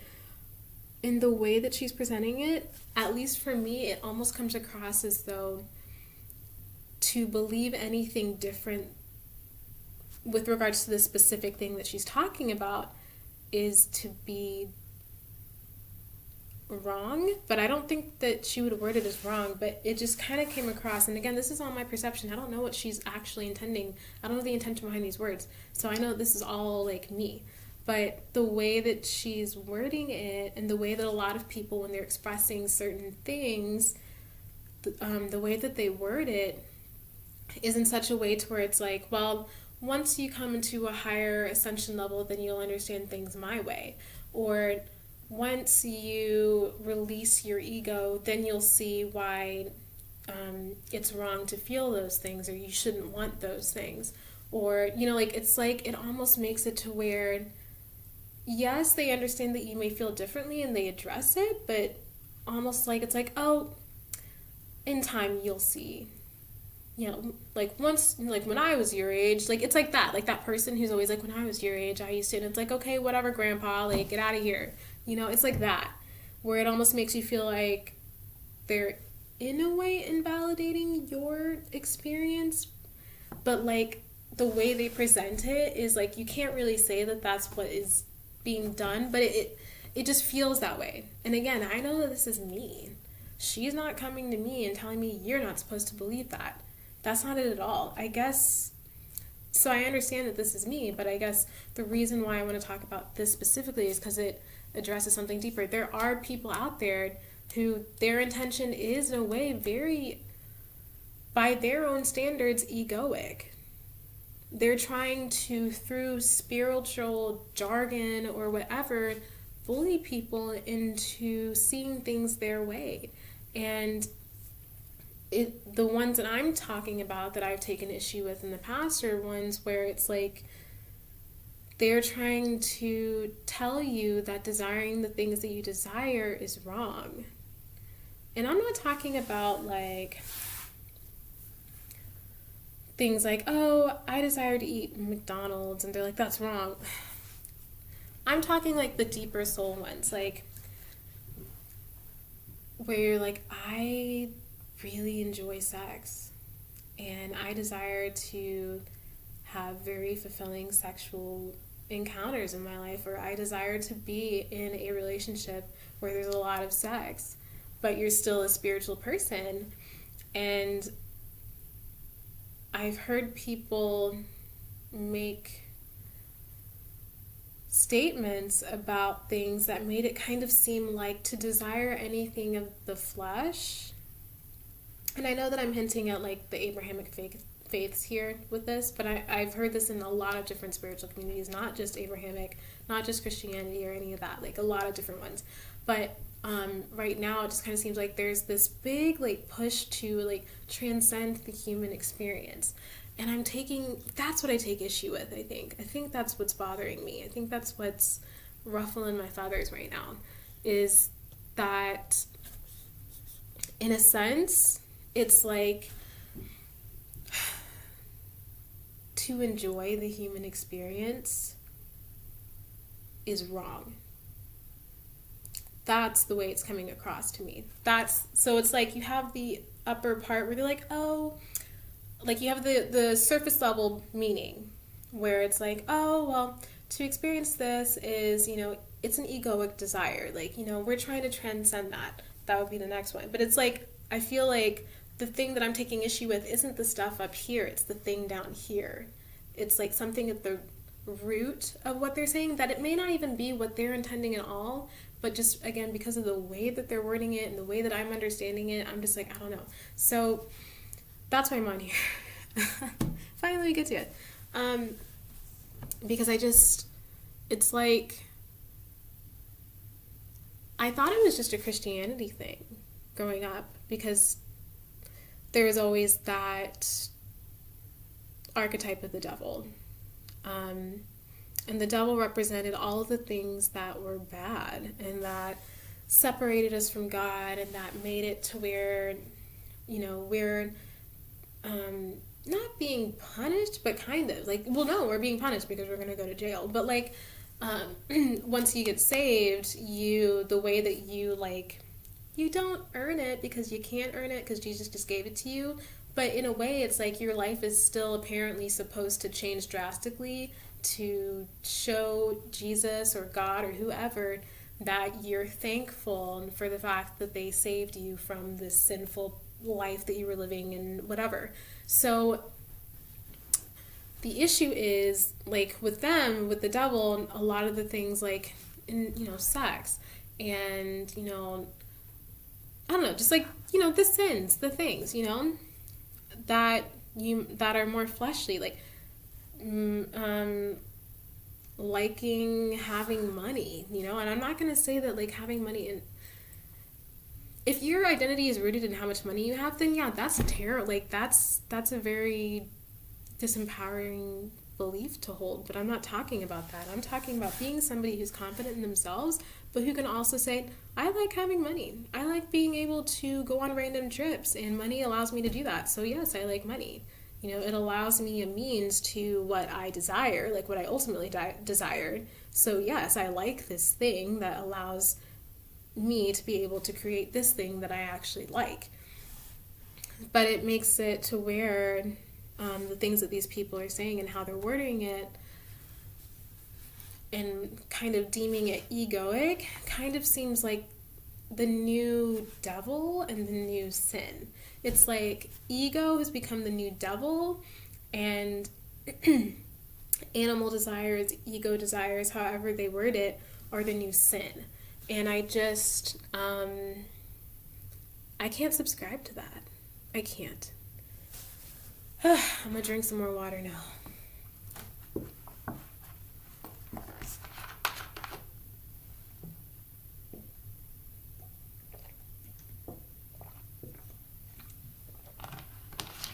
in the way that she's presenting it, at least for me, it almost comes across as though to believe anything different with regards to the specific thing that she's talking about is to be wrong. But I don't think that she would word it as wrong, but it just kind of came across, and again, this is all my perception. I don't know what she's actually intending. I don't know the intention behind these words, so I know this is all like me. But the way that she's wording it, and the way that a lot of people, when they're expressing certain things, the way that they word it is in such a way to where it's like, well, once you come into a higher ascension level, then you'll understand things my way. Or once you release your ego, then you'll see why it's wrong to feel those things, or you shouldn't want those things. Or, you know, like, it's like it almost makes it to where, yes, they understand that you may feel differently and they address it, but almost like it's like, oh, in time you'll see. You know, like once, like when I was your age, like it's like that person who's always like, when I was your age, I used to, and it's like, okay, whatever, grandpa, like get out of here. You know, it's like that, where it almost makes you feel like they're in a way invalidating your experience, but like the way they present it is like, you can't really say that that's what is being done, but it just feels that way. And again, I know that this is me. She's not coming to me and telling me you're not supposed to believe that. That's not it at all. I guess, so I understand that this is me, but I guess the reason why I want to talk about this specifically is because it addresses something deeper. There are people out there who their intention is in a way very, by their own standards, egoic. They're trying to, through spiritual jargon or whatever, bully people into seeing things their way. And the ones that I'm talking about that I've taken issue with in the past are ones where it's like they're trying to tell you that desiring the things that you desire is wrong. And I'm not talking about like things like, oh, I desire to eat McDonald's, and they're like, that's wrong. I'm talking like the deeper soul ones, like where you're like, I really enjoy sex and I desire to have very fulfilling sexual encounters in my life, or I desire to be in a relationship where there's a lot of sex, but you're still a spiritual person. And I've heard people make statements about things that made it kind of seem like to desire anything of the flesh. And I know that I'm hinting at like the Abrahamic faiths here with this, but I've heard this in a lot of different spiritual communities, not just Abrahamic, not just Christianity or any of that, like a lot of different ones. But right now it just kind of seems like there's this big like push to like transcend the human experience. And that's what I take issue with, I think that's what's bothering me. I think that's what's ruffling my feathers right now, is that in a sense, it's like to enjoy the human experience is wrong. That's the way it's coming across to me. So it's like you have the upper part where they're like, oh, like you have the surface level meaning where it's like, oh, well, to experience this is, you know, it's an egoic desire. Like, you know, we're trying to transcend that. That would be the next one. But it's like, I feel like the thing that I'm taking issue with isn't the stuff up here. It's the thing down here. It's like something at the root of what they're saying that it may not even be what they're intending at all, but just, again, because of the way that they're wording it and the way that I'm understanding it, I'm just like, I don't know. So that's why I'm on here. Finally we get to it. Because it's like, I thought it was just a Christianity thing growing up, because there's always that archetype of the devil. And the devil represented all of the things that were bad and that separated us from God and that made it to where we're not being punished, but kind of like, well, no, we're being punished because we're going to go to jail. But like, once you get saved, the way that you don't earn it because you can't earn it because Jesus just gave it to you. But in a way, it's like your life is still apparently supposed to change drastically to show Jesus or God or whoever that you're thankful for the fact that they saved you from this sinful life that you were living and whatever. So the issue is, like, with them, with the devil, a lot of the things like, sex and, I don't know, just like, the sins, the things, that are more fleshly, like, liking having money, and I'm not going to say that like having money, and if your identity is rooted in how much money you have, then yeah, that's terrible. Like that's a very disempowering belief to hold. But I'm not talking about that. I'm talking about being somebody who's confident in themselves, but who can also say, I like having money. I like being able to go on random trips, and money allows me to do that. So yes, I like money. It allows me a means to what I desire, like what I ultimately desired. So yes, I like this thing that allows me to be able to create this thing that I actually like. But it makes it to where the things that these people are saying and how they're wording it and kind of deeming it egoic kind of seems like the new devil and the new sin. It's like ego has become the new devil, and animal desires, ego desires, however they word it, are the new sin. And I just, I can't subscribe to that. I can't. I'm gonna drink some more water now.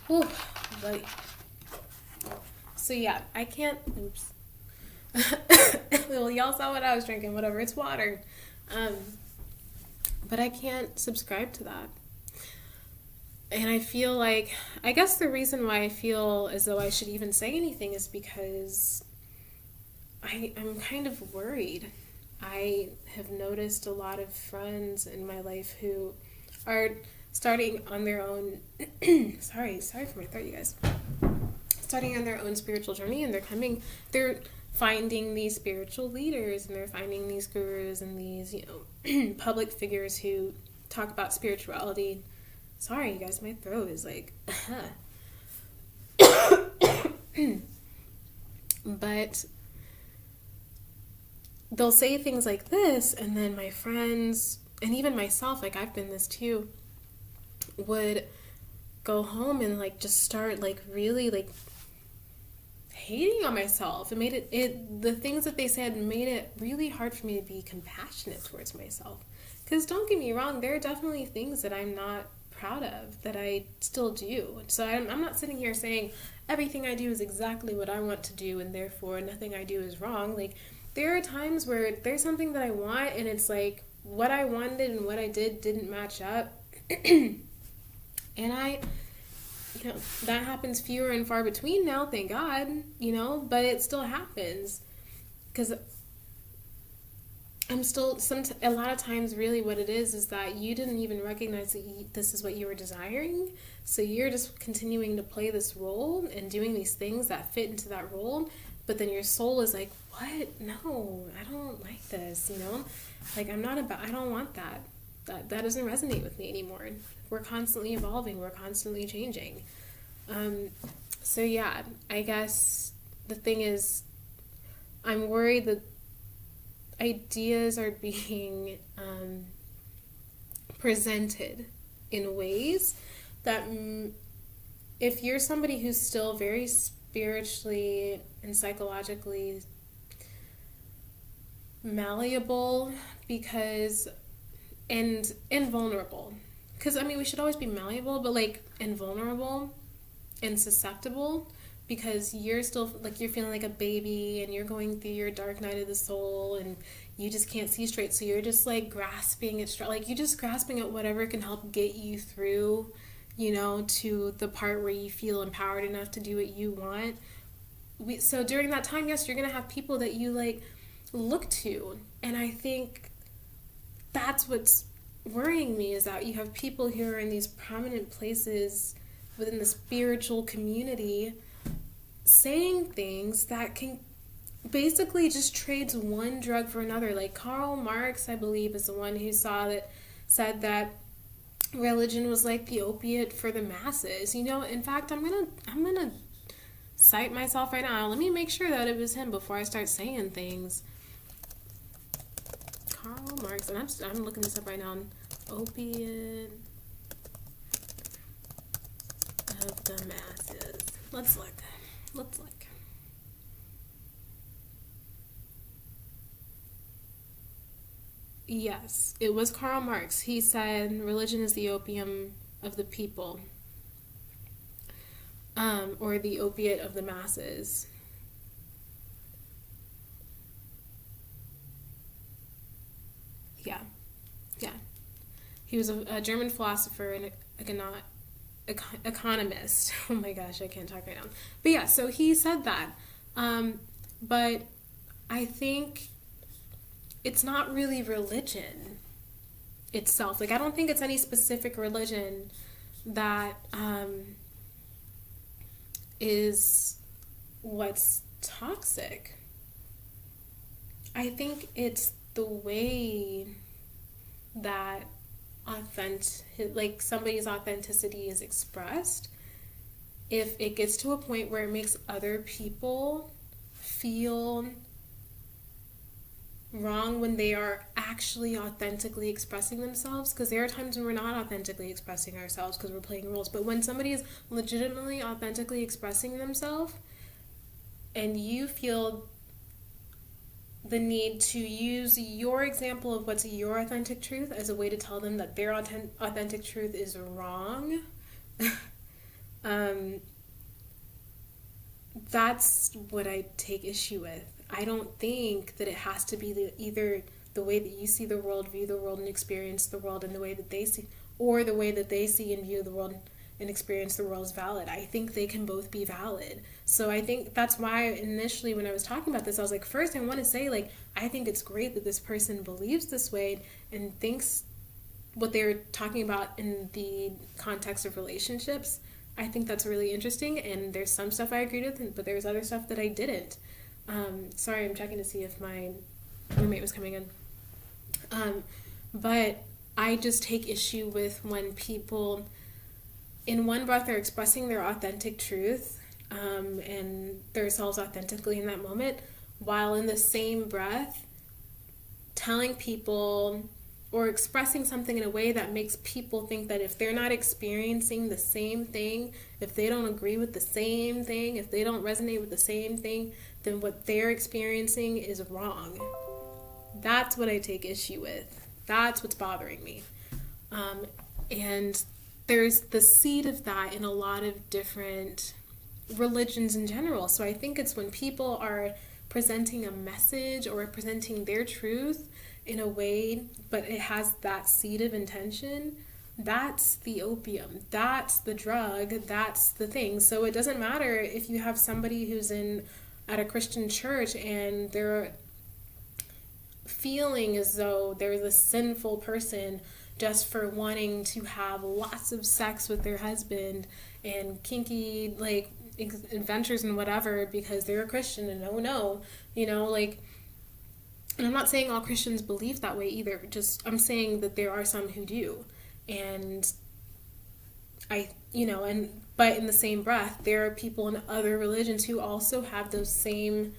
Whew, buddy. So yeah, I can't, oops. Well, y'all saw what I was drinking, whatever, it's water. But I can't subscribe to that. And I feel like, I guess the reason why I feel as though I should even say anything is because I'm kind of worried. I have noticed a lot of friends in my life who are starting on their own, sorry for my throat, you guys. Starting on their own spiritual journey, and they're finding these spiritual leaders, and they're finding these gurus and these, public figures who talk about spirituality. Sorry, you guys, my throat is like, But they'll say things like this, and then my friends, and even myself, like I've been this too, would go home and like just start like really like hating on myself. It made the things that they said made it really hard for me to be compassionate towards myself. Because don't get me wrong, there are definitely things that I'm not proud of that I still do. So I'm not sitting here saying everything I do is exactly what I want to do and therefore nothing I do is wrong. Like there are times where there's something that I want and it's like what I wanted and what I did didn't match up. And that happens fewer and far between now, thank God, but it still happens. Because I'm still, a lot of times really what it is that you didn't even recognize that this is what you were desiring. So you're just continuing to play this role and doing these things that fit into that role. But then your soul is like, what? No, I don't like this, Like I don't want that. That doesn't resonate with me anymore. We're constantly evolving. We're constantly changing. So yeah, I guess the thing is, I'm worried that ideas are being presented in ways that if you're somebody who's still very spiritually and psychologically malleable and invulnerable, because we should always be malleable, but like invulnerable and susceptible, because you're still like you're feeling like a baby and you're going through your dark night of the soul and you just can't see straight, so you're just like grasping at whatever can help get you through to the part where you feel empowered enough to do what you want. So during that time, yes, you're going to have people that you like look to. And I think that's what's worrying me, is that you have people who are in these prominent places within the spiritual community saying things that can basically just trades one drug for another. Like Karl Marx, I believe, is the one who said that religion was like the opiate for the masses. In fact, I'm gonna cite myself right now. Let me make sure that it was him before I start saying things. Karl Marx, and I'm looking this up right now. Opiate of the masses. Let's look. Yes, it was Karl Marx. He said religion is the opium of the people, or the opiate of the masses. Yeah, yeah. He was a German philosopher and economist. Oh my gosh, I can't talk right now. But yeah, so he said that. But I think it's not really religion itself. Like, I don't think it's any specific religion that is what's toxic. I think it's the way that somebody's authenticity is expressed. If it gets to a point where it makes other people feel wrong when they are actually authentically expressing themselves, because there are times when we're not authentically expressing ourselves because we're playing roles, but when somebody is legitimately authentically expressing themselves and you feel the need to use your example of what's your authentic truth as a way to tell them that their authentic truth is wrong, that's what I take issue with. I don't think that it has to be either the way that you see the world, view the world, and experience the world in the way that they see, or the way that they see and view the world and experience the world is valid. I think they can both be valid. So I think that's why initially when I was talking about this, I was like, first I want to say, like, I think it's great that this person believes this way and thinks what they're talking about in the context of relationships. I think that's really interesting, and there's some stuff I agreed with, but there's other stuff that I didn't. Sorry, I'm checking to see if my roommate was coming in. But I just take issue with when people, in one breath, are expressing their authentic truth and themselves authentically in that moment, while in the same breath telling people or expressing something in a way that makes people think that if they're not experiencing the same thing, if they don't agree with the same thing, if they don't resonate with the same thing, then what they're experiencing is wrong. That's what I take issue with. That's what's bothering me. And there's the seed of that in a lot of different religions in general. So I think it's when people are presenting a message or presenting their truth in a way, but it has that seed of intention, that's the opium, that's the drug, that's the thing. So it doesn't matter if you have somebody who's at a Christian church and they're feeling as though they're the sinful person just for wanting to have lots of sex with their husband and kinky like adventures and whatever because they're a Christian, and and I'm not saying all Christians believe that way either, just I'm saying that there are some who do. And but in the same breath, there are people in other religions who also have those same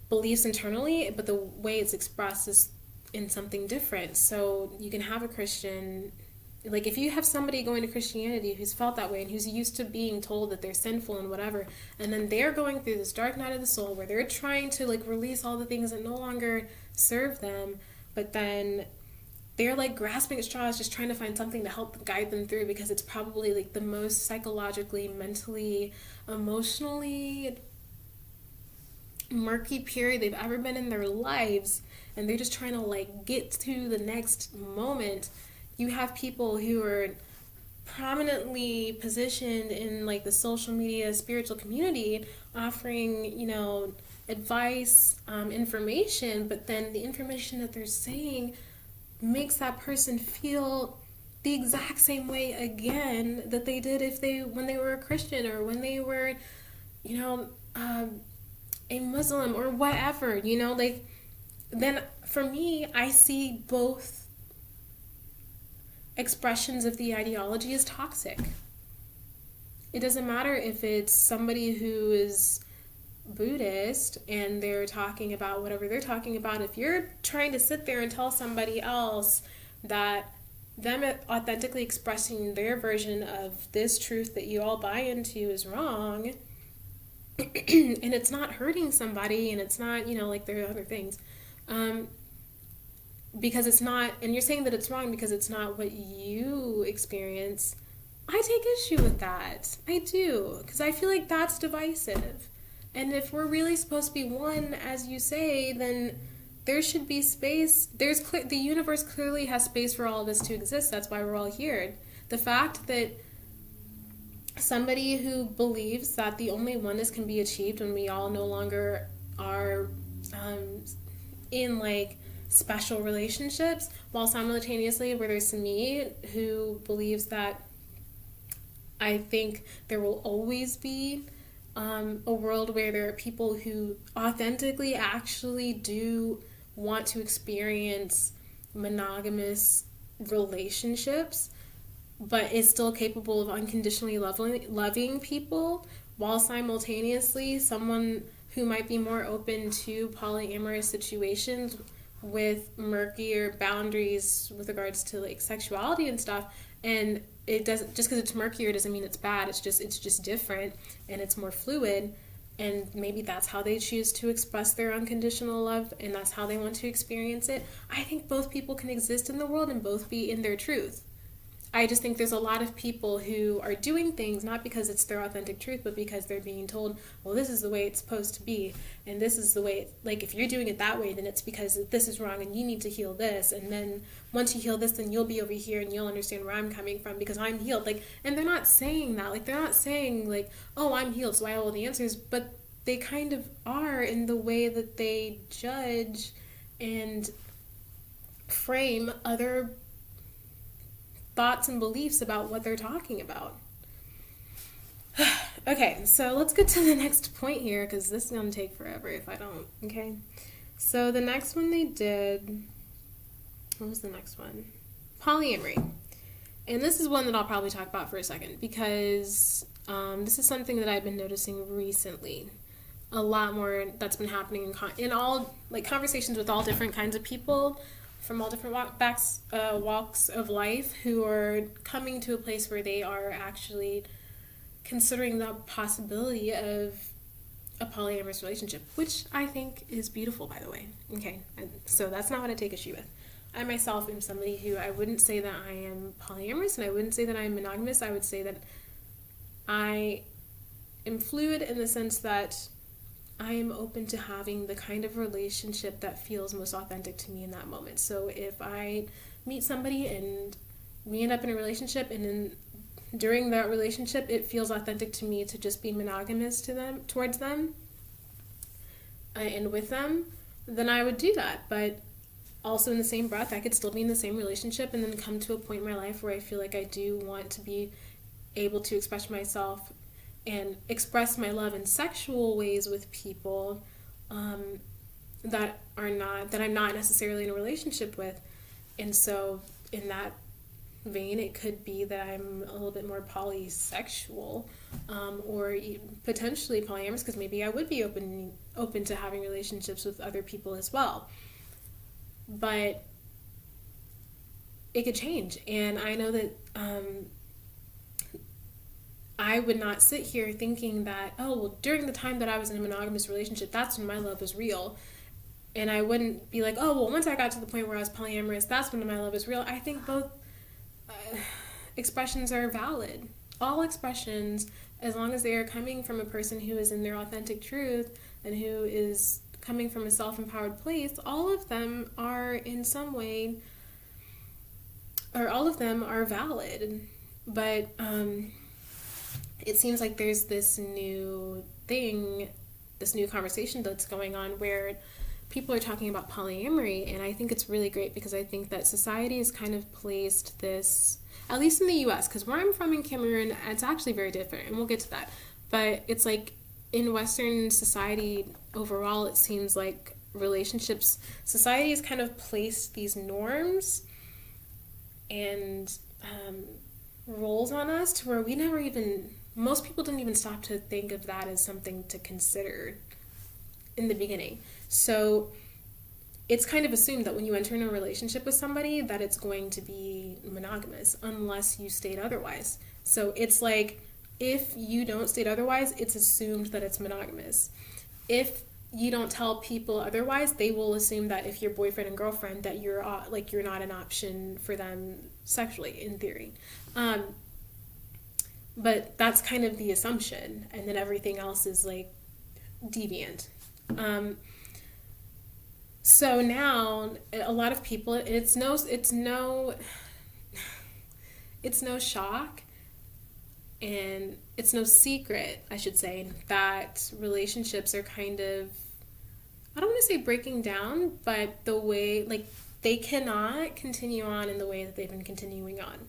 beliefs internally, but the way it's expressed is in something different. So you can have a Christian, like if you have somebody going to Christianity who's felt that way and who's used to being told that they're sinful and whatever, and then they're going through this dark night of the soul where they're trying to like release all the things that no longer serve them, but then they're like grasping at straws, just trying to find something to help guide them through because it's probably like the most psychologically, mentally, emotionally murky period they've ever been in their lives, and they're just trying to like get to the next moment. You have people who are prominently positioned in like the social media spiritual community, offering, advice, information, but then the information that they're saying makes that person feel the exact same way again that they did when they were a Christian, or when they were, you know, a Muslim or whatever, like, then for me, I see both expressions of the ideology as toxic. It doesn't matter if it's somebody who is Buddhist and they're talking about whatever they're talking about. If you're trying to sit there and tell somebody else that them authentically expressing their version of this truth that you all buy into is wrong, and it's not hurting somebody, and it's not, like there are other things, because it's not, and you're saying that it's wrong because it's not what you experience, I take issue with that. I do, because I feel like that's divisive. And if we're really supposed to be one, as you say, then there should be space. The universe clearly has space for all of us to exist. That's why we're all here. The fact that somebody who believes that the only oneness can be achieved when we all no longer are in like special relationships, while simultaneously where there's me who believes that I think there will always be a world where there are people who authentically actually do want to experience monogamous relationships, but is still capable of unconditionally loving people, while simultaneously someone who might be more open to polyamorous situations with murkier boundaries with regards to like sexuality and stuff. And it doesn't, just because it's murkier doesn't mean it's bad. It's just different, and it's more fluid, and maybe that's how they choose to express their unconditional love, and that's how they want to experience it. I think both people can exist in the world and both be in their truth. I just think there's a lot of people who are doing things not because it's their authentic truth, but because they're being told, well, this is the way it's supposed to be, and this is the way, like, if you're doing it that way, then it's because this is wrong and you need to heal this, and then once you heal this, then you'll be over here and you'll understand where I'm coming from because I'm healed. Like, and they're not saying that. Like, they're not saying, like, oh, I'm healed, so I have all the answers, but they kind of are in the way that they judge and frame other thoughts and beliefs about what they're talking about. Okay, so let's get to the next point here, because this is going to take forever if I don't, okay? So the next one they did, what was the next one? Polyamory. And this is one that I'll probably talk about for a second, because this is something that I've been noticing recently. A lot more that's been happening in all, like, conversations with all different kinds of people from all different walks of life who are coming to a place where they are actually considering the possibility of a polyamorous relationship, which I think is beautiful, by the way. Okay, so that's not what I take issue with. I myself am somebody who, I wouldn't say that I am polyamorous, and I wouldn't say that I am monogamous. I would say that I am fluid in the sense that I am open to having the kind of relationship that feels most authentic to me in that moment. So if I meet somebody and we end up in a relationship, and then during that relationship it feels authentic to me to just be monogamous towards them and with them, then I would do that. But also in the same breath, I could still be in the same relationship and then come to a point in my life where I feel like I do want to be able to express myself and express my love in sexual ways with people that I'm not necessarily in a relationship with. And so in that vein, it could be that I'm a little bit more polysexual, or potentially polyamorous, because maybe I would be open to having relationships with other people as well. But it could change, and I know that I would not sit here thinking that, oh, well, during the time that I was in a monogamous relationship, that's when my love was real. And I wouldn't be like, oh, well, once I got to the point where I was polyamorous, that's when my love is real. I think both expressions are valid. All expressions, as long as they are coming from a person who is in their authentic truth and who is coming from a self-empowered place, all of them are in some way, or all of them are valid. But it seems like there's this new thing, this new conversation that's going on where people are talking about polyamory, and I think it's really great because I think that society has kind of placed this, at least in the US, because where I'm from in Cameroon, it's actually very different, and we'll get to that. But it's like in Western society overall, it seems like relationships, society has kind of placed these norms and roles on us to where we never even, most people didn't even stop to think of that as something to consider in the beginning. So it's kind of assumed that when you enter in a relationship with somebody that it's going to be monogamous unless you state otherwise. So it's like if you don't state otherwise, it's assumed that it's monogamous. If you don't tell people otherwise, they will assume that if you're boyfriend and girlfriend that you're like you're not an option for them sexually in theory. But that's kind of the assumption, and then everything else is like deviant. So now a lot of people, it's no shock, and it's no secret, I should say, that relationships are kind of, I don't want to say breaking down, but the way, like, they cannot continue on in the way that they've been continuing on.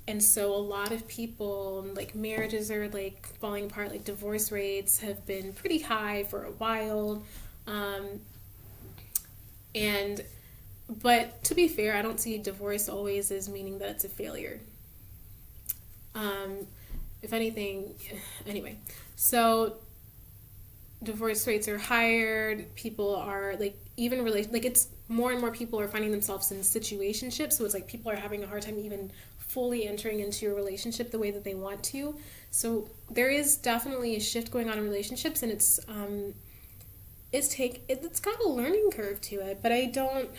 And so a lot of people, like, marriages are like falling apart, like divorce rates have been pretty high for a while. But to be fair, I don't see divorce always as meaning that it's a failure. If anything, anyway, so divorce rates are higher. People are like, even like it's more and more people are finding themselves in situationships. So it's like people are having a hard time even fully entering into a relationship the way that they want to. So there is definitely a shift going on in relationships, and it's got a learning curve to it. But I don't.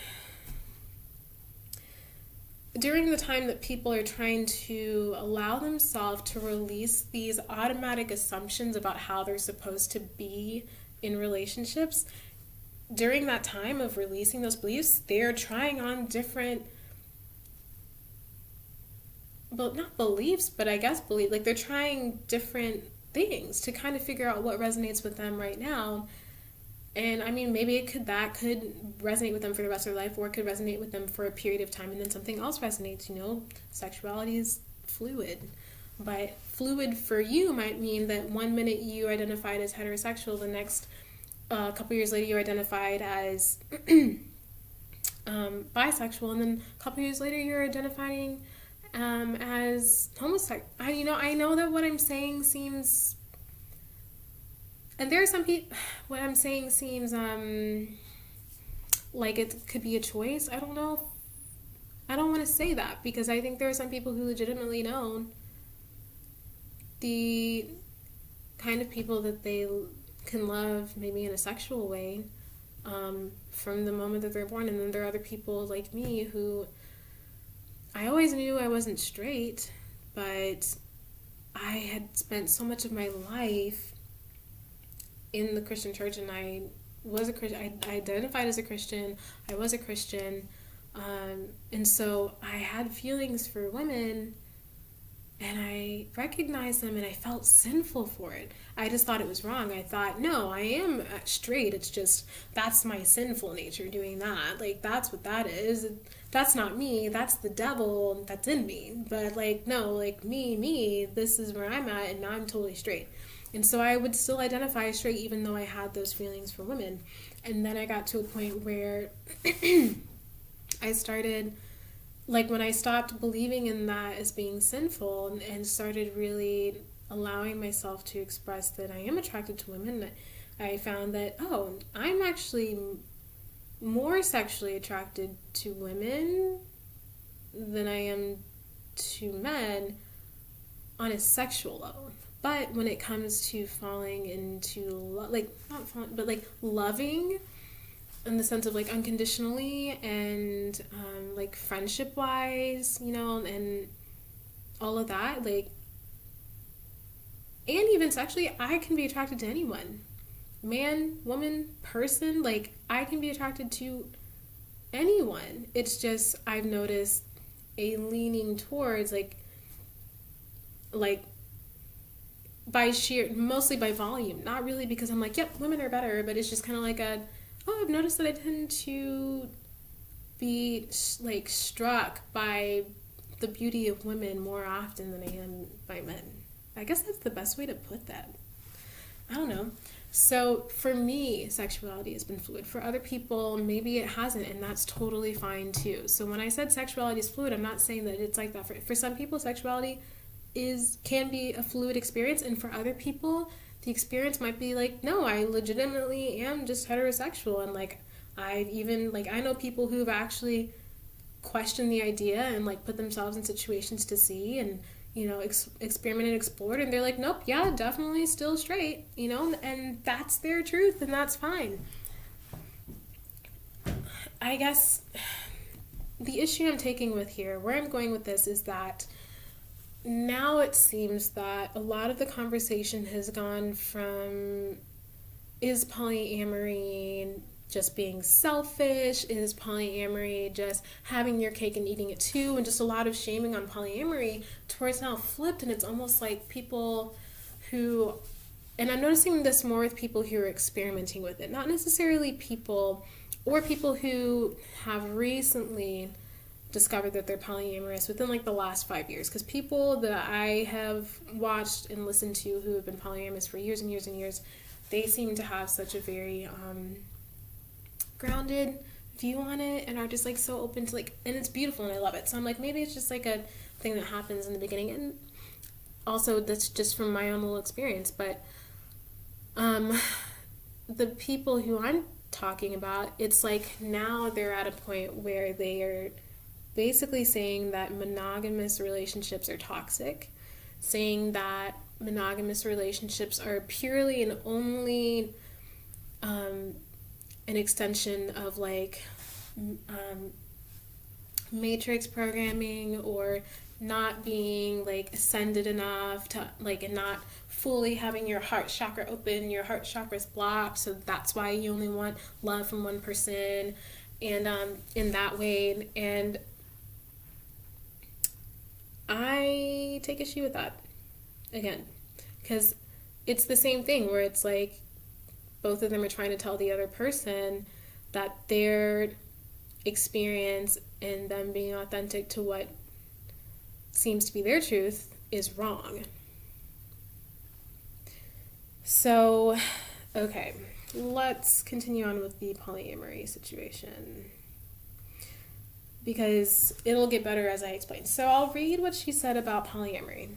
During the time that people are trying to allow themselves to release these automatic assumptions about how they're supposed to be in relationships, during that time of releasing those beliefs, they're trying on different, well, not beliefs, but I guess like they're trying different things to kind of figure out what resonates with them right now. And I mean, maybe that could resonate with them for the rest of their life, or it could resonate with them for a period of time, and then something else resonates. Sexuality is fluid. But fluid for you might mean that one minute you identified as heterosexual, the next couple years later you identified as bisexual, and then a couple years later you're identifying as homosexual. I know that what I'm saying seems... And there are some people, what I'm saying seems like it could be a choice. I don't know. I don't want to say that because I think there are some people who legitimately know the kind of people that they can love maybe in a sexual way from the moment that they're born. And then there are other people like me who I always knew I wasn't straight, but I had spent so much of my life in the Christian church, and I was a Christian. I identified as a Christian. I was a Christian, and so I had feelings for women, and I recognized them, and I felt sinful for it. I just thought it was wrong. I thought, no, I am straight. It's just that's my sinful nature doing that. Like that's what that is. That's not me. That's the devil that's in me. But like no, like me. This is where I'm at, and now I'm totally straight. And so I would still identify as straight even though I had those feelings for women. And then I got to a point where I started, like when I stopped believing in that as being sinful and started really allowing myself to express that I am attracted to women, I found that, oh, I'm actually more sexually attracted to women than I am to men on a sexual level. But when it comes to falling into, not falling, but like loving in the sense of like unconditionally and like friendship-wise, and all of that, like, and even sexually, I can be attracted to anyone. Man, woman, person, like, I can be attracted to anyone. It's just, I've noticed a leaning towards, like, like mostly by volume, not really because I'm like, yep, women are better, but it's just kind of like I've noticed that I tend to be like struck by the beauty of women more often than I am by men. I guess that's the best way to put that. I don't know. So for me, sexuality has been fluid. For other people, maybe it hasn't, and that's totally fine too. So when I said sexuality is fluid, I'm not saying that it's like that. For some people, sexuality can be a fluid experience, and for other people, the experience might be like, no, I legitimately am just heterosexual, and like I know people who've actually questioned the idea and like put themselves in situations to see and experiment and explored, and they're like, nope, yeah, definitely still straight, and that's their truth, and that's fine. I guess the issue I'm taking with here, where I'm going with this, is that now it seems that a lot of the conversation has gone from, is polyamory just being selfish? Is polyamory just having your cake and eating it too? And just a lot of shaming on polyamory, to where it's now flipped, and it's almost like people who, and I'm noticing this more with people who are experimenting with it, not necessarily people who have recently discovered that they're polyamorous within like the last 5 years, because people that I have watched and listened to who have been polyamorous for years and years and years, they seem to have such a very grounded view on it, and are just like so open to like, and it's beautiful and I love it. So I'm like, maybe it's just like a thing that happens in the beginning, and also that's just from my own little experience. But the people who I'm talking about, it's like now they're at a point where they are basically saying that monogamous relationships are toxic, saying that monogamous relationships are purely and only an extension of like matrix programming, or not being like ascended enough to like, and not fully having your heart chakra open, your heart chakra is blocked, so that's why you only want love from one person, and in that way. And I take issue with that again, because it's the same thing where it's like both of them are trying to tell the other person that their experience and them being authentic to what seems to be their truth is wrong. So, okay, let's continue on with the polyamory situation, because it'll get better as I explain. So I'll read what she said about polyamory.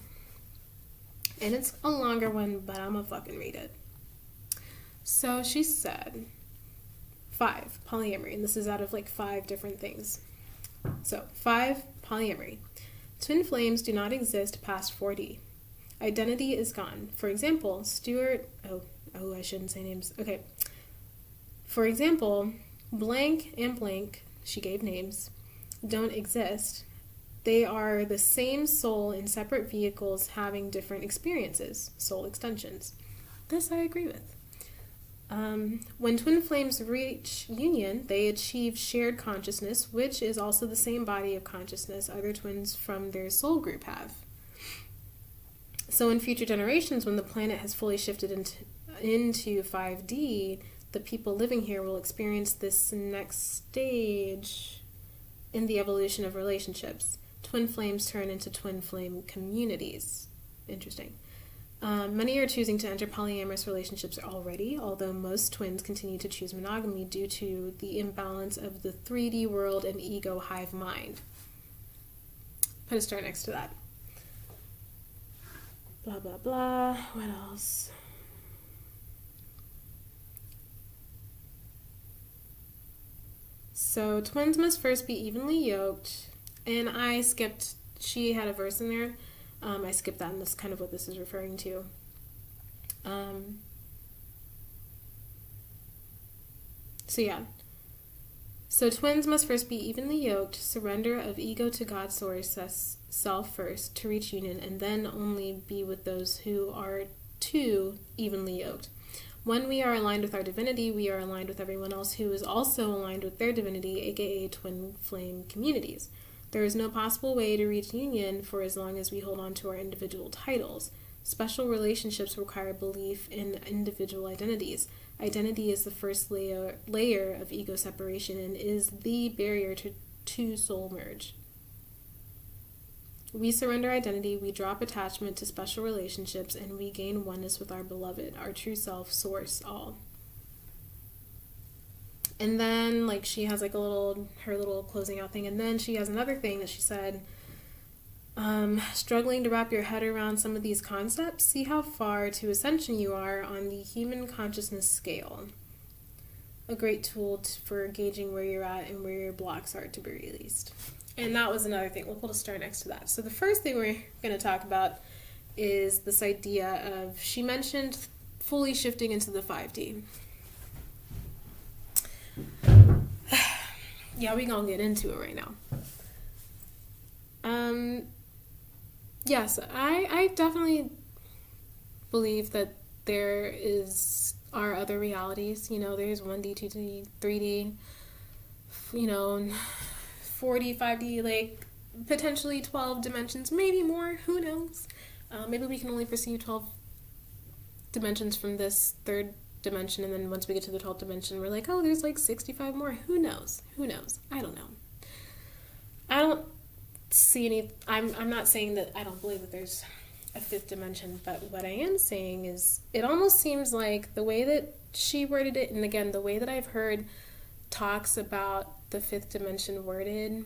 And it's a longer one, but I'm gonna fucking read it. So she said, 5, polyamory, and this is out of like 5 different things. So 5, polyamory. Twin flames do not exist past 4D. Identity is gone. For example, I shouldn't say names. Okay. For example, blank and blank, she gave names, don't exist. They are the same soul in separate vehicles having different experiences, soul extensions. This I agree with. When twin flames reach union, they achieve shared consciousness, which is also the same body of consciousness other twins from their soul group have. So in future generations, when the planet has fully shifted into 5D, the people living here will experience this next stage in the evolution of relationships. Twin flames turn into twin flame communities. Interesting. Many are choosing to enter polyamorous relationships already, although most twins continue to choose monogamy due to the imbalance of the 3D world and ego hive mind. Put a star next to that. Blah, blah, blah. What else? So twins must first be evenly yoked, and I skipped, she had a verse in there. I skipped that, and that's kind of what this is referring to. So twins must first be evenly yoked, surrender of ego to God's source self first to reach union, and then only be with those who are too evenly yoked. When we are aligned with our divinity, we are aligned with everyone else who is also aligned with their divinity, aka twin flame communities. There is no possible way to reach union for as long as we hold on to our individual titles. Special relationships require belief in individual identities. Identity is the first layer of ego separation and is the barrier to soul merge. We surrender identity, we drop attachment to special relationships, and we gain oneness with our beloved, our true self, source, all. And then, like, she has, like, her little closing out thing, and then she has another thing that she said, struggling to wrap your head around some of these concepts, see how far to ascension you are on the human consciousness scale. A great tool for gauging where you're at and where your blocks are to be released. And that was another thing. We'll put a star next to that. So the first thing we're going to talk about is this idea of, she mentioned fully shifting into the 5D. Yeah, we're going to get into it right now. Yes, I definitely believe that there are other realities. You know, there's 1D, 2D, 3D, 4D, 5D, like potentially 12 dimensions, maybe more, who knows? Maybe we can only perceive 12 dimensions from this third dimension, and then once we get to the 12th dimension, we're like, oh, there's like 65 more. Who knows? I don't know. I don't see any, I'm not saying that I don't believe that there's a fifth dimension, but what I am saying is it almost seems like the way that she worded it, and again, the way that I've heard talks about the fifth dimension worded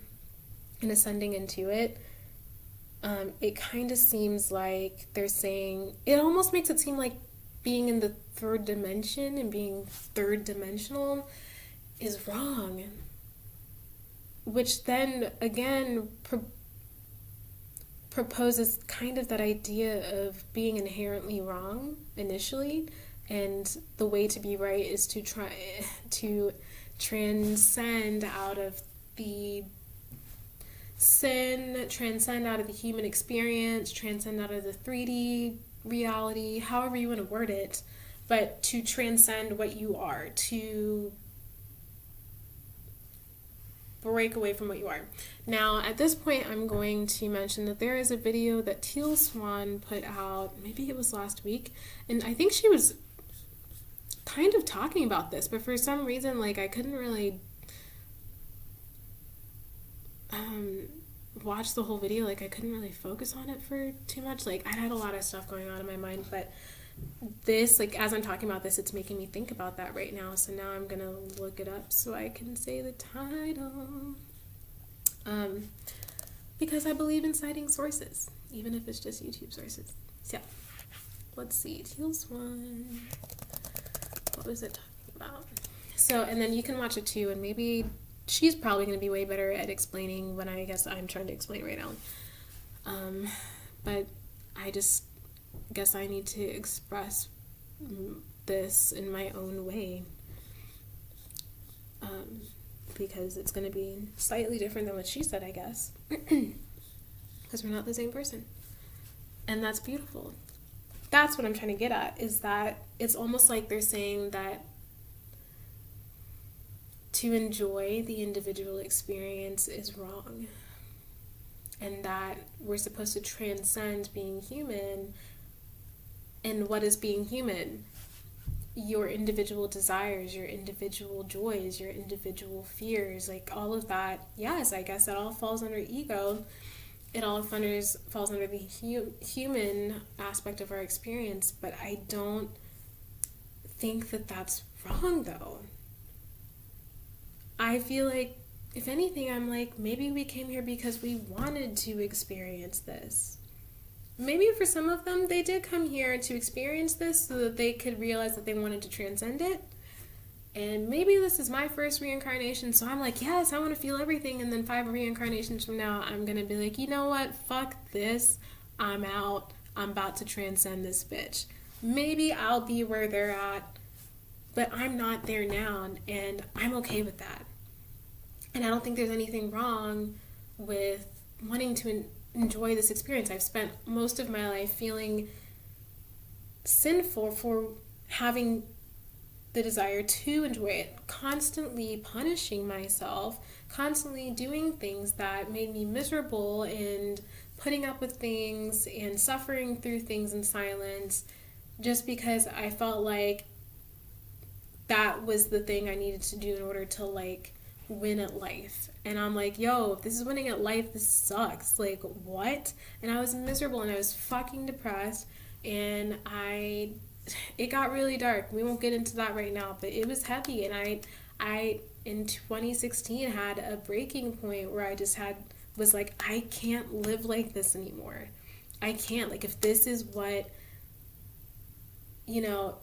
and ascending into it, it kind of seems like they're saying, it almost makes it seem like being in the third dimension and being third dimensional is wrong, which then again proposes kind of that idea of being inherently wrong initially, and the way to be right is to try to transcend out of the sin, transcend out of the human experience, transcend out of the 3D reality, however you want to word it, but to transcend what you are, to break away from what you are. Now, at this point, I'm going to mention that there is a video that Teal Swan put out, maybe it was last week, and I think she was kind of talking about this, but for some reason, like, I couldn't really watch the whole video. Like, I couldn't really focus on it for too much. Like, I had a lot of stuff going on in my mind, but this, like, as I'm talking about this, it's making me think about that right now. So now I'm gonna look it up so I can say the title, because I believe in citing sources, even if it's just YouTube sources. So let's see, Teal Swan, what was it talking about? So, and then you can watch it too, and maybe she's probably going to be way better at explaining when I guess I'm trying to explain right now. But I just guess I need to express this in my own way, because it's going to be slightly different than what she said, I guess, because we're not the same person, and that's beautiful. That's what I'm trying to get at, is that it's almost like they're saying that to enjoy the individual experience is wrong, and that we're supposed to transcend being human. And what is being human? Your individual desires, your individual joys, your individual fears, like all of that. Yes, I guess that all falls under ego. It all falls under the human aspect of our experience, but I don't think that that's wrong, though. I feel like, if anything, I'm like, maybe we came here because we wanted to experience this. Maybe for some of them, they did come here to experience this so that they could realize that they wanted to transcend it. And maybe this is my first reincarnation, so I'm like, yes, I want to feel everything, and then 5 reincarnations from now, I'm going to be like, you know what, fuck this, I'm out, I'm about to transcend this bitch. Maybe I'll be where they're at, but I'm not there now, and I'm okay with that. And I don't think there's anything wrong with wanting to enjoy this experience. I've spent most of my life feeling sinful for having the desire to enjoy it, constantly punishing myself, constantly doing things that made me miserable and putting up with things and suffering through things in silence just because I felt like that was the thing I needed to do in order to like win at life. And I'm like, yo, if this is winning at life, this sucks. Like, what? And I was miserable and I was fucking depressed, and it got really dark. We won't get into that right now, but it was heavy, and I in 2016 had a breaking point where I just was like, I can't live like this anymore. I can't. Like, if this is what, you know,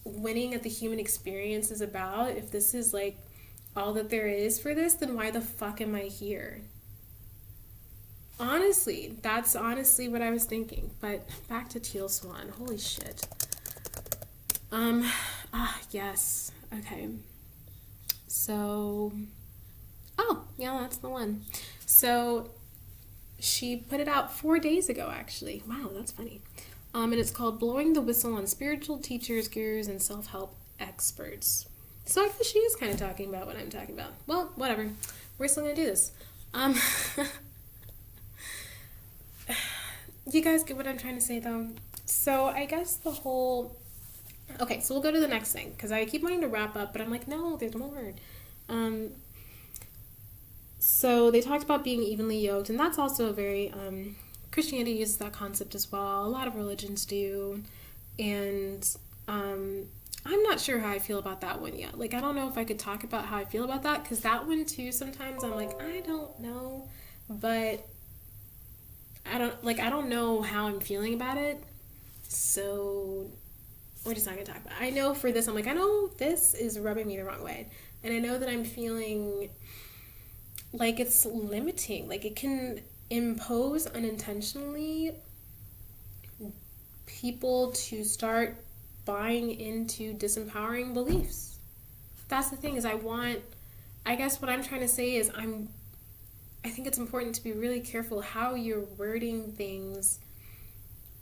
winning at the human experience is about, if this is like all that there is for this, then why the fuck am I here? Honestly, that's honestly what I was thinking. But back to Teal Swan. Holy shit. Yes. Okay. So, oh, yeah, that's the one. So, she put it out 4 days ago, actually. Wow, that's funny. And it's called Blowing the Whistle on Spiritual Teachers, Gurus, and Self-Help Experts. So I guess she is kind of talking about what I'm talking about. Well, whatever. We're still going to do this. You guys get what I'm trying to say, though? So I guess the whole... Okay, so we'll go to the next thing, because I keep wanting to wrap up, but I'm like, no, there's more. So they talked about being evenly yoked, and that's also a very... Christianity uses that concept as well. A lot of religions do. And I'm not sure how I feel about that one yet. Like, I don't know if I could talk about how I feel about that, because that one, too, sometimes I'm like, I don't know. But I don't know how I'm feeling about it. So we're just not going to talk about it. I know for this, I'm like, I know this is rubbing me the wrong way. And I know that I'm feeling like it's limiting. Like, it can impose unintentionally people to start buying into disempowering beliefs. That's the thing, is I guess what I'm trying to say is I think it's important to be really careful how you're wording things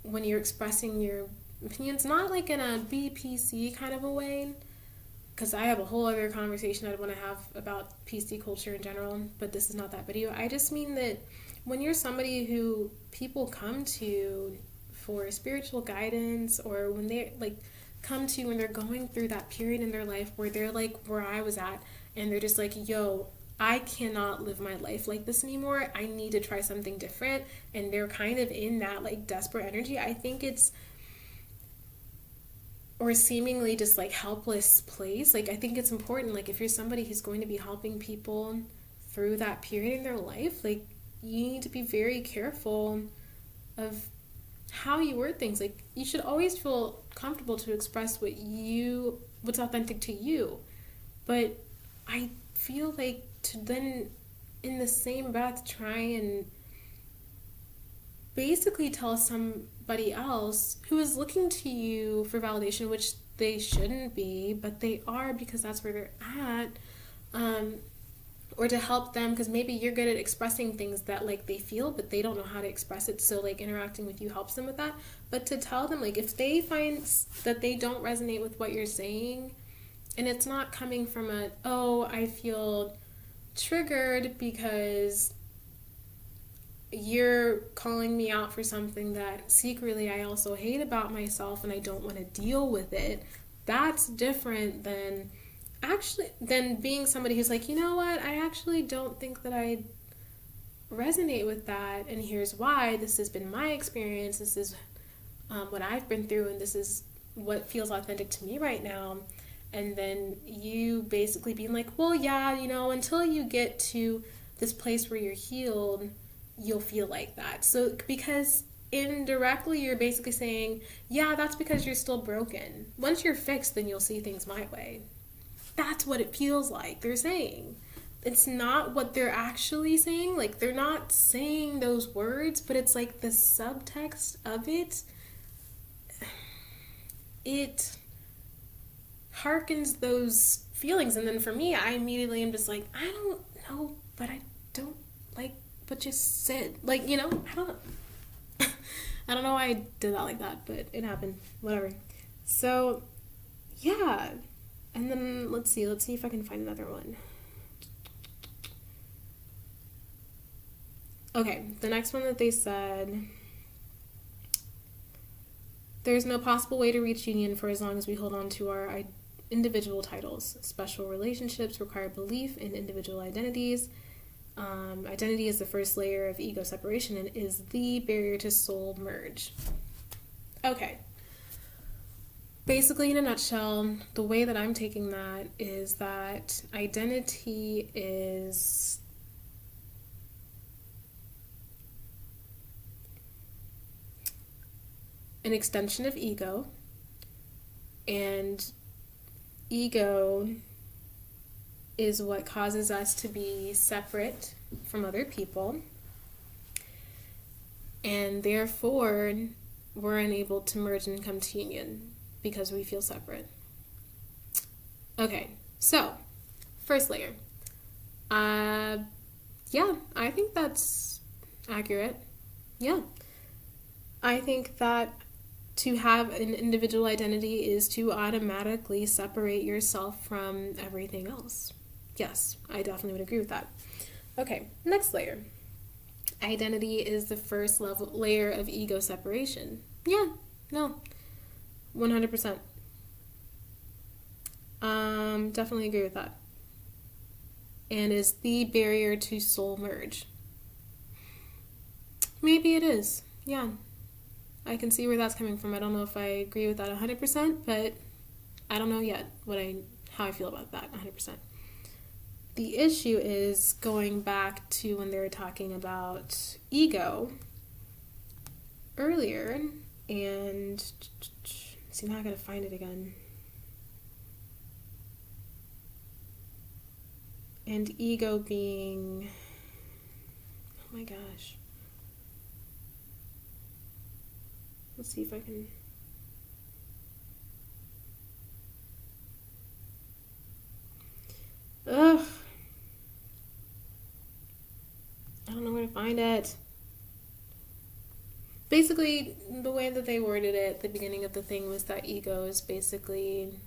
when you're expressing your opinions, not like in a BPC kind of a way, because I have a whole other conversation I'd want to have about PC culture in general, but this is not that video. I just mean that when you're somebody who people come to for spiritual guidance, or when they like come to when they're going through that period in their life where they're like where I was at, and they're just like, yo, I cannot live my life like this anymore. I need to try something different. And they're kind of in that like desperate energy. I think it's, or seemingly just like helpless place. Like, I think it's important, like, if you're somebody who's going to be helping people through that period in their life, like, you need to be very careful of how you word things. Like, you should always feel comfortable to express what's authentic to you. But I feel like to then in the same breath try and basically tell somebody else who is looking to you for validation, which they shouldn't be, but they are because that's where they're at, or to help them because maybe you're good at expressing things that like they feel, but they don't know how to express it, so like interacting with you helps them with that. But to tell them, like, if they find that they don't resonate with what you're saying, and it's not coming from I feel triggered because you're calling me out for something that secretly I also hate about myself and I don't want to deal with it. That's different than being somebody who's like, you know what, I actually don't think that I resonate with that, and here's why. This has been my experience. This is what I've been through, and this is what feels authentic to me right now. And then you basically being like, well, yeah, until you get to this place where you're healed, you'll feel like that. So because indirectly you're basically saying, yeah, that's because you're still broken. Once you're fixed, then you'll see things my way. That's what it feels like they're saying. It's not what they're actually saying. Like, they're not saying those words, but it's like the subtext of it harkens those feelings. And then for me, I immediately am just like, I don't know, but I don't like what you said. Like, I don't know. I don't know why I did that like that, but it happened. Whatever. So, yeah. And then let's see if I can find another one. Okay, the next one that they said, there's no possible way to reach union for as long as we hold on to our individual titles. Special relationships require belief in individual identities. Identity is the first layer of ego separation and is the barrier to soul merge. Okay. Basically, in a nutshell, the way that I'm taking that is that identity is an extension of ego, and ego is what causes us to be separate from other people, and therefore we're unable to merge and come to union because we feel separate. Okay, so first layer. Yeah, I think that's accurate. Yeah. I think that to have an individual identity is to automatically separate yourself from everything else. Yes, I definitely would agree with that. Okay, next layer. Identity is the first layer of ego separation. Yeah, no, 100%. Definitely agree with that. And is the barrier to soul merge. Maybe it is. Yeah. I can see where that's coming from. I don't know if I agree with that 100%, but I don't know yet how I feel about that 100%. The issue is going back to when they were talking about ego earlier, and see, now I gotta find it again. And ego being, oh my gosh. Let's see if I can. Ugh. I don't know where to find it. Basically, the way that they worded it at the beginning of the thing was that ego is basically,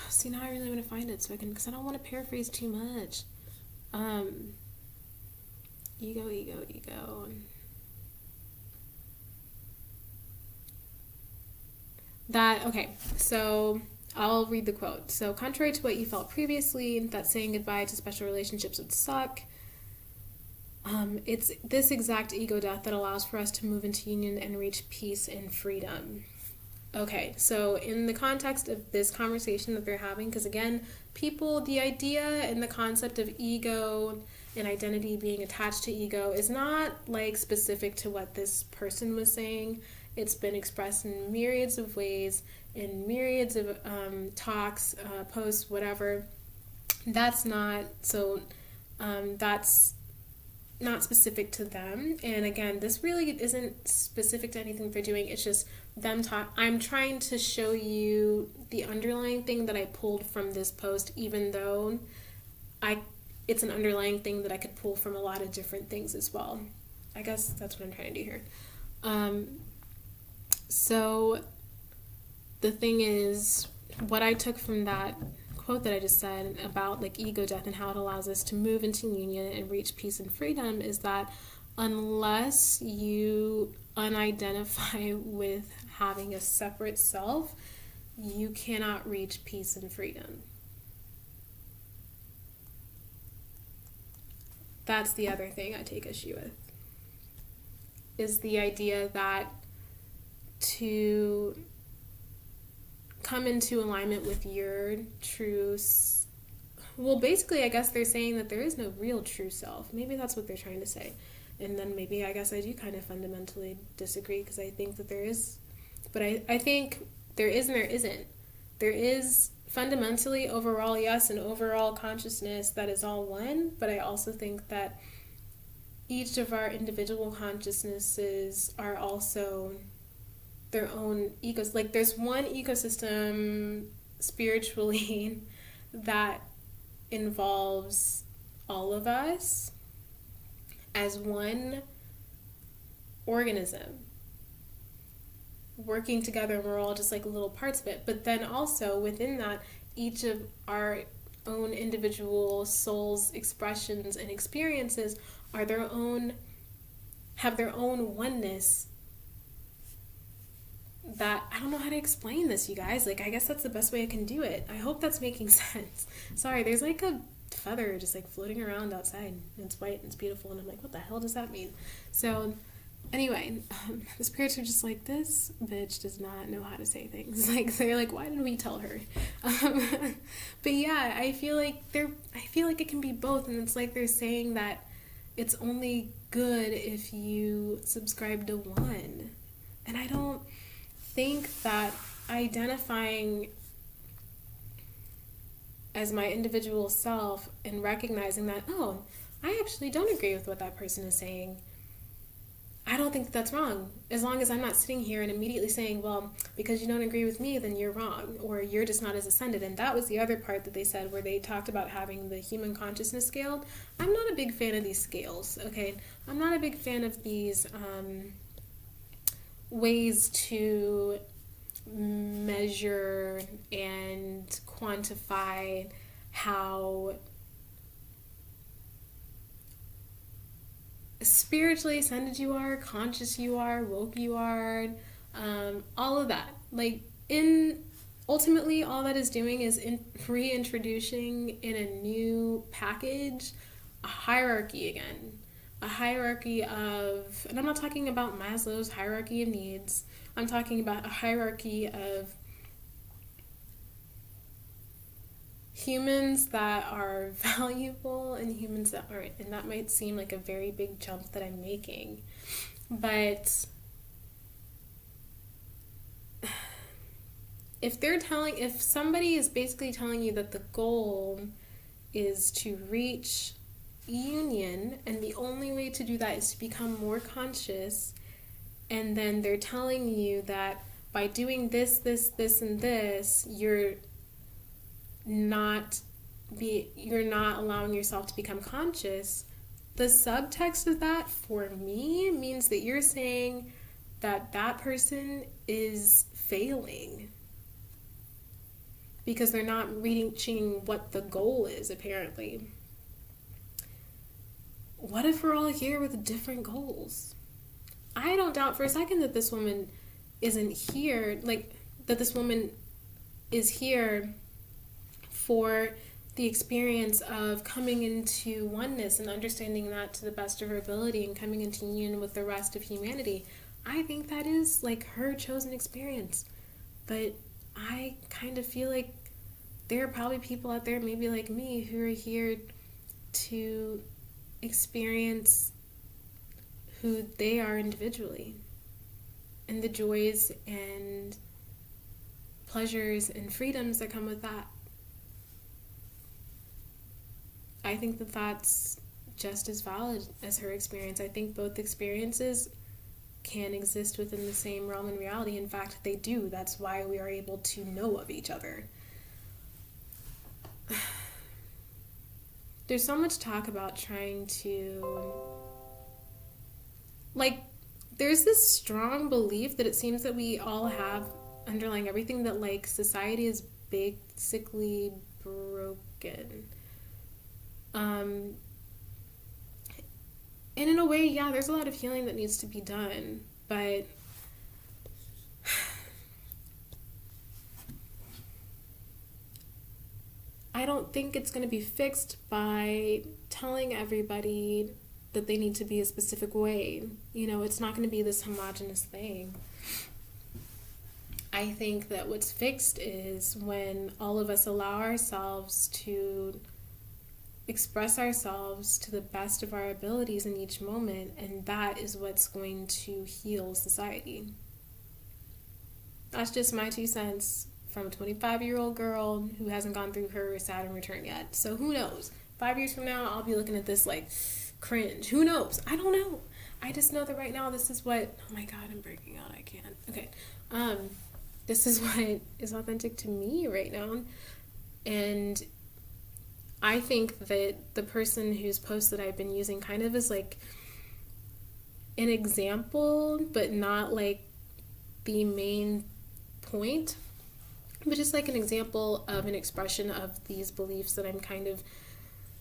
see, now I really want to find it because I don't want to paraphrase too much. Ego. Okay, so I'll read the quote. So, contrary to what you felt previously, that saying goodbye to special relationships would suck, it's this exact ego death that allows for us to move into union and reach peace and freedom. Okay, so in the context of this conversation that they're having, because again, the idea and the concept of ego and identity being attached to ego is not like specific to what this person was saying. It's been expressed in myriads of ways, in myriads of talks, posts, whatever. That's not specific to them. And again, this really isn't specific to anything they're doing. It's just them I'm trying to show you the underlying thing that I pulled from this post, even though it's an underlying thing that I could pull from a lot of different things as well. I guess that's what I'm trying to do here. So the thing is, what I took from that quote that I just said about like ego death and how it allows us to move into union and reach peace and freedom is that unless you unidentify with having a separate self, you cannot reach peace and freedom. That's the other thing I take issue with, is the idea that to come into alignment with your true, well, basically, I guess they're saying that there is no real true self. Maybe that's what they're trying to say. And then maybe, I guess I do kind of fundamentally disagree, because I think that there is, but I think there is and there isn't. There is fundamentally overall, yes, an overall consciousness that is all one, but I also think that each of our individual consciousnesses are also their own ecos. Like there's one ecosystem spiritually that involves all of us as one organism. And then there's another ecosystem that involves working together and we're all just like little parts of it. But then also within that, each of our own individual souls, expressions, and experiences are their own, have their own oneness that, I don't know how to explain this, you guys. Like, I guess that's the best way I can do it. I hope that's making sense. Sorry, there's like a feather just like floating around outside. And it's white and it's beautiful. And I'm like, what the hell does that mean? So anyway, the spirits are just like, this bitch does not know how to say things. Like, they're like, why didn't we tell her? But yeah, I feel like it can be both. And it's like they're saying that it's only good if you subscribe to one. And I don't think that identifying as my individual self and recognizing that, oh, I actually don't agree with what that person is saying, I don't think that's wrong. As long as I'm not sitting here and immediately saying, well, because you don't agree with me, then you're wrong, or you're just not as ascended. And that was the other part that they said, where they talked about having the human consciousness scale. I'm not a big fan of these scales, okay? I'm not a big fan of these ways to measure and quantify how spiritually ascended you are, conscious you are, woke you are, all of that. Like, ultimately all that is doing is reintroducing in a new package a hierarchy again. A hierarchy of, and I'm not talking about Maslow's hierarchy of needs, I'm talking about a hierarchy of humans that are valuable and humans that aren't. And that might seem like a very big jump that I'm making, but if somebody is basically telling you that the goal is to reach union, and the only way to do that is to become more conscious, and then they're telling you that by doing this, and this, you're not allowing yourself to become conscious, the subtext of that for me means that you're saying that that person is failing because they're not reaching what the goal is, apparently. What if we're all here with different goals? I don't doubt for a second that this woman isn't here, like, that this woman is here for the experience of coming into oneness and understanding that to the best of her ability and coming into union with the rest of humanity. I think that is, like, her chosen experience. But I kind of feel like there are probably people out there, maybe like me, who are here to experience who they are individually and the joys and pleasures and freedoms that come with that. I think that that's just as valid as her experience. I think both experiences can exist within the same realm and reality. In fact, they do. That's why we are able to know of each other. There's so much talk about trying to, like, there's this strong belief that it seems that we all have underlying everything, that, like, society is basically broken. And in a way, yeah, there's a lot of healing that needs to be done, but I don't think it's going to be fixed by telling everybody that they need to be a specific way. You know, it's not going to be this homogenous thing. I think that what's fixed is when all of us allow ourselves to express ourselves to the best of our abilities in each moment, and that is what's going to heal society. That's just my 2 cents from a 25-year-old girl who hasn't gone through her Saturn return yet. So who knows? 5 years from now, I'll be looking at this like cringe. Who knows? I don't know. I just know that right now this is what, oh my God, I'm breaking out. I can't. Okay. This is what is authentic to me right now. And I think that the person whose post that I've been using kind of is like an example, but not like the main point, but just like an example of an expression of these beliefs that I'm kind of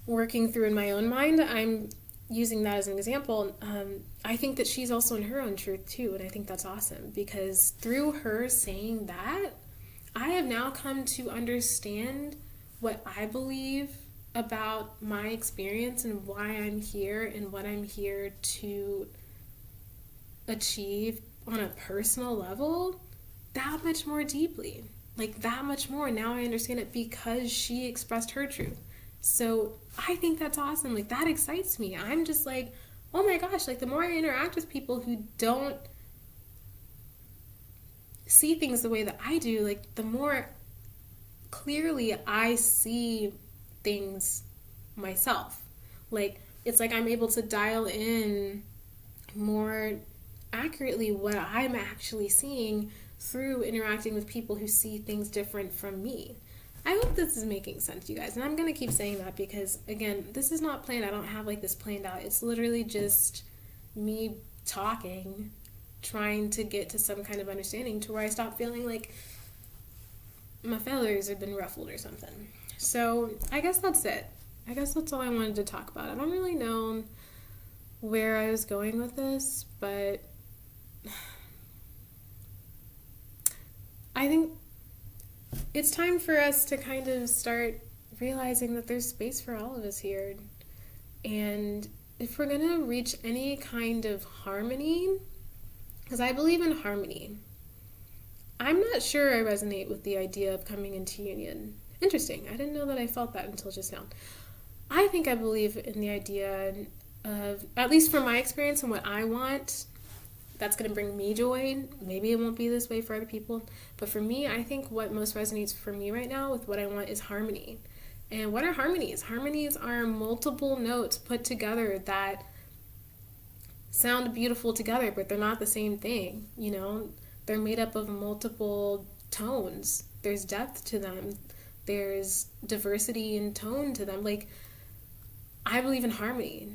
working through in my own mind. I'm using that as an example. I think that she's also in her own truth too, and I think that's awesome, because through her saying that, I have now come to understand what I believe about my experience and why I'm here and what I'm here to achieve on a personal level that much more deeply. Like, that much more. Now I understand it because she expressed her truth. So I think that's awesome. Like, that excites me. I'm just like, oh my gosh, like, the more I interact with people who don't see things the way that I do, like, the more clearly I see things myself. Like, it's like I'm able to dial in more accurately what I'm actually seeing through interacting with people who see things different from me. I hope this is making sense, you guys. And I'm going to keep saying that because, again, this is not planned. I don't have like this planned out. It's literally just me talking, trying to get to some kind of understanding to where I stop feeling like my feathers have been ruffled or something. So I guess that's it. I guess that's all I wanted to talk about. I don't really know where I was going with this, but I think it's time for us to kind of start realizing that there's space for all of us here. And if we're going to reach any kind of harmony, because I believe in harmony, I'm not sure I resonate with the idea of coming into union. Interesting. I didn't know that I felt that until just now. I think I believe in the idea of, at least from my experience and what I want, that's going to bring me joy. Maybe it won't be this way for other people, but for me, I think what most resonates for me right now with what I want is harmony. And what are harmonies? Harmonies are multiple notes put together that sound beautiful together, but they're not the same thing. You know, they're made up of multiple tones. There's depth to them. There's diversity in tone to them. Like, I believe in harmony.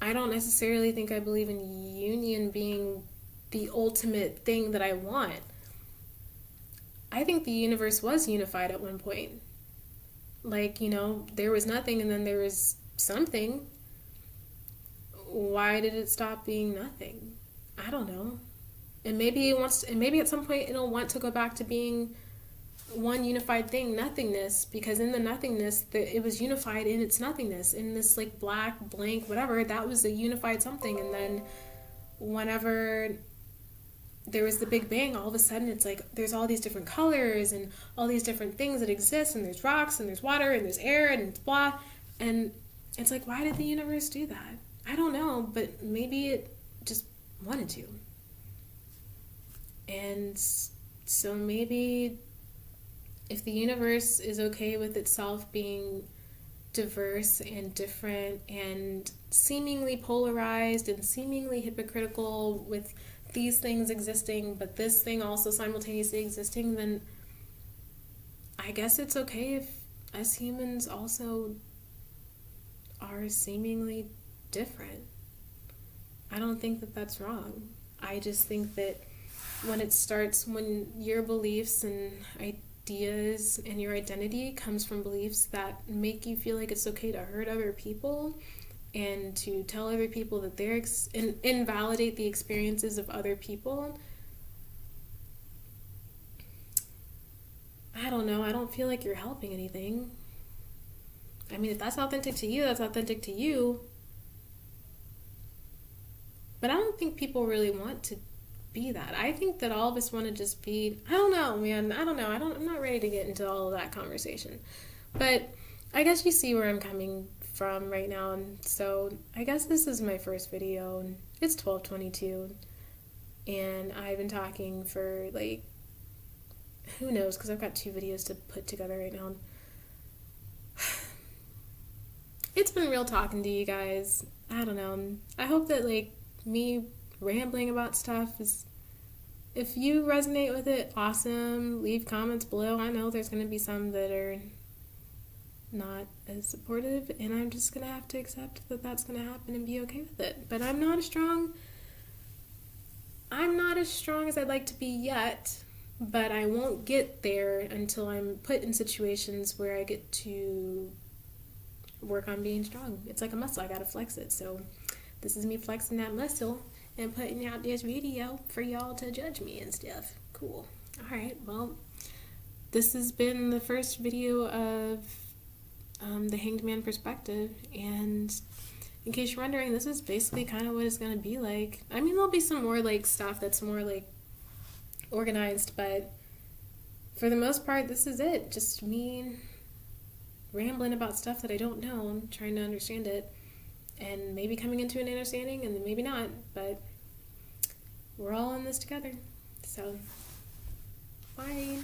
I don't necessarily think I believe in union being the ultimate thing that I want. I think the universe was unified at one point. Like, you know, there was nothing and then there was something. Why did it stop being nothing? I don't know. And maybe maybe at some point it'll want to go back to being one unified thing, nothingness, because in the nothingness, it was unified in its nothingness, in this like black, blank, whatever, that was a unified something. And then whenever there was the Big Bang, all of a sudden it's like there's all these different colors and all these different things that exist, and there's rocks and there's water and there's air and it's blah. And it's like, why did the universe do that? I don't know, but maybe it just wanted to. And so maybe if the universe is okay with itself being diverse and different and seemingly polarized and seemingly hypocritical with these things existing, but this thing also simultaneously existing, then I guess it's okay if us humans also are seemingly different. I don't think that that's wrong. I just think that when your beliefs and ideas and your identity comes from beliefs that make you feel like it's okay to hurt other people and to tell other people that they're invalidate the experiences of other people, I don't know. I don't feel like you're helping anything. I mean, if that's authentic to you, that's authentic to you. But I don't think people really want to be that. I think that all of us want to just be, I don't know, man. I don't know. I'm not ready to get into all of that conversation. But I guess you see where I'm coming from right now. And so I guess this is my first video. And it's 12:22. And I've been talking for like, who knows, because I've got 2 videos to put together right now. It's been real talking to you guys. I don't know. I hope that like me rambling about stuff is, if you resonate with it, awesome. Leave comments below. I know there's going to be some that are not as supportive, and I'm just going to have to accept that that's going to happen and be okay with it. But I'm not a strong I'm not as strong as I'd like to be yet, but I won't get there until I'm put in situations where I get to work on being strong. It's like a muscle, I gotta flex it. So this is me flexing that muscle and putting out this video for y'all to judge me and stuff. Cool. Alright, well, this has been the first video of the Hanged Man perspective, and in case you're wondering, this is basically kind of what it's going to be like. I mean, there'll be some more like stuff that's more like organized, but for the most part, this is it. Just me rambling about stuff that I don't know and trying to understand it, and maybe coming into an understanding, and then maybe not, but we're all in this together. So, bye.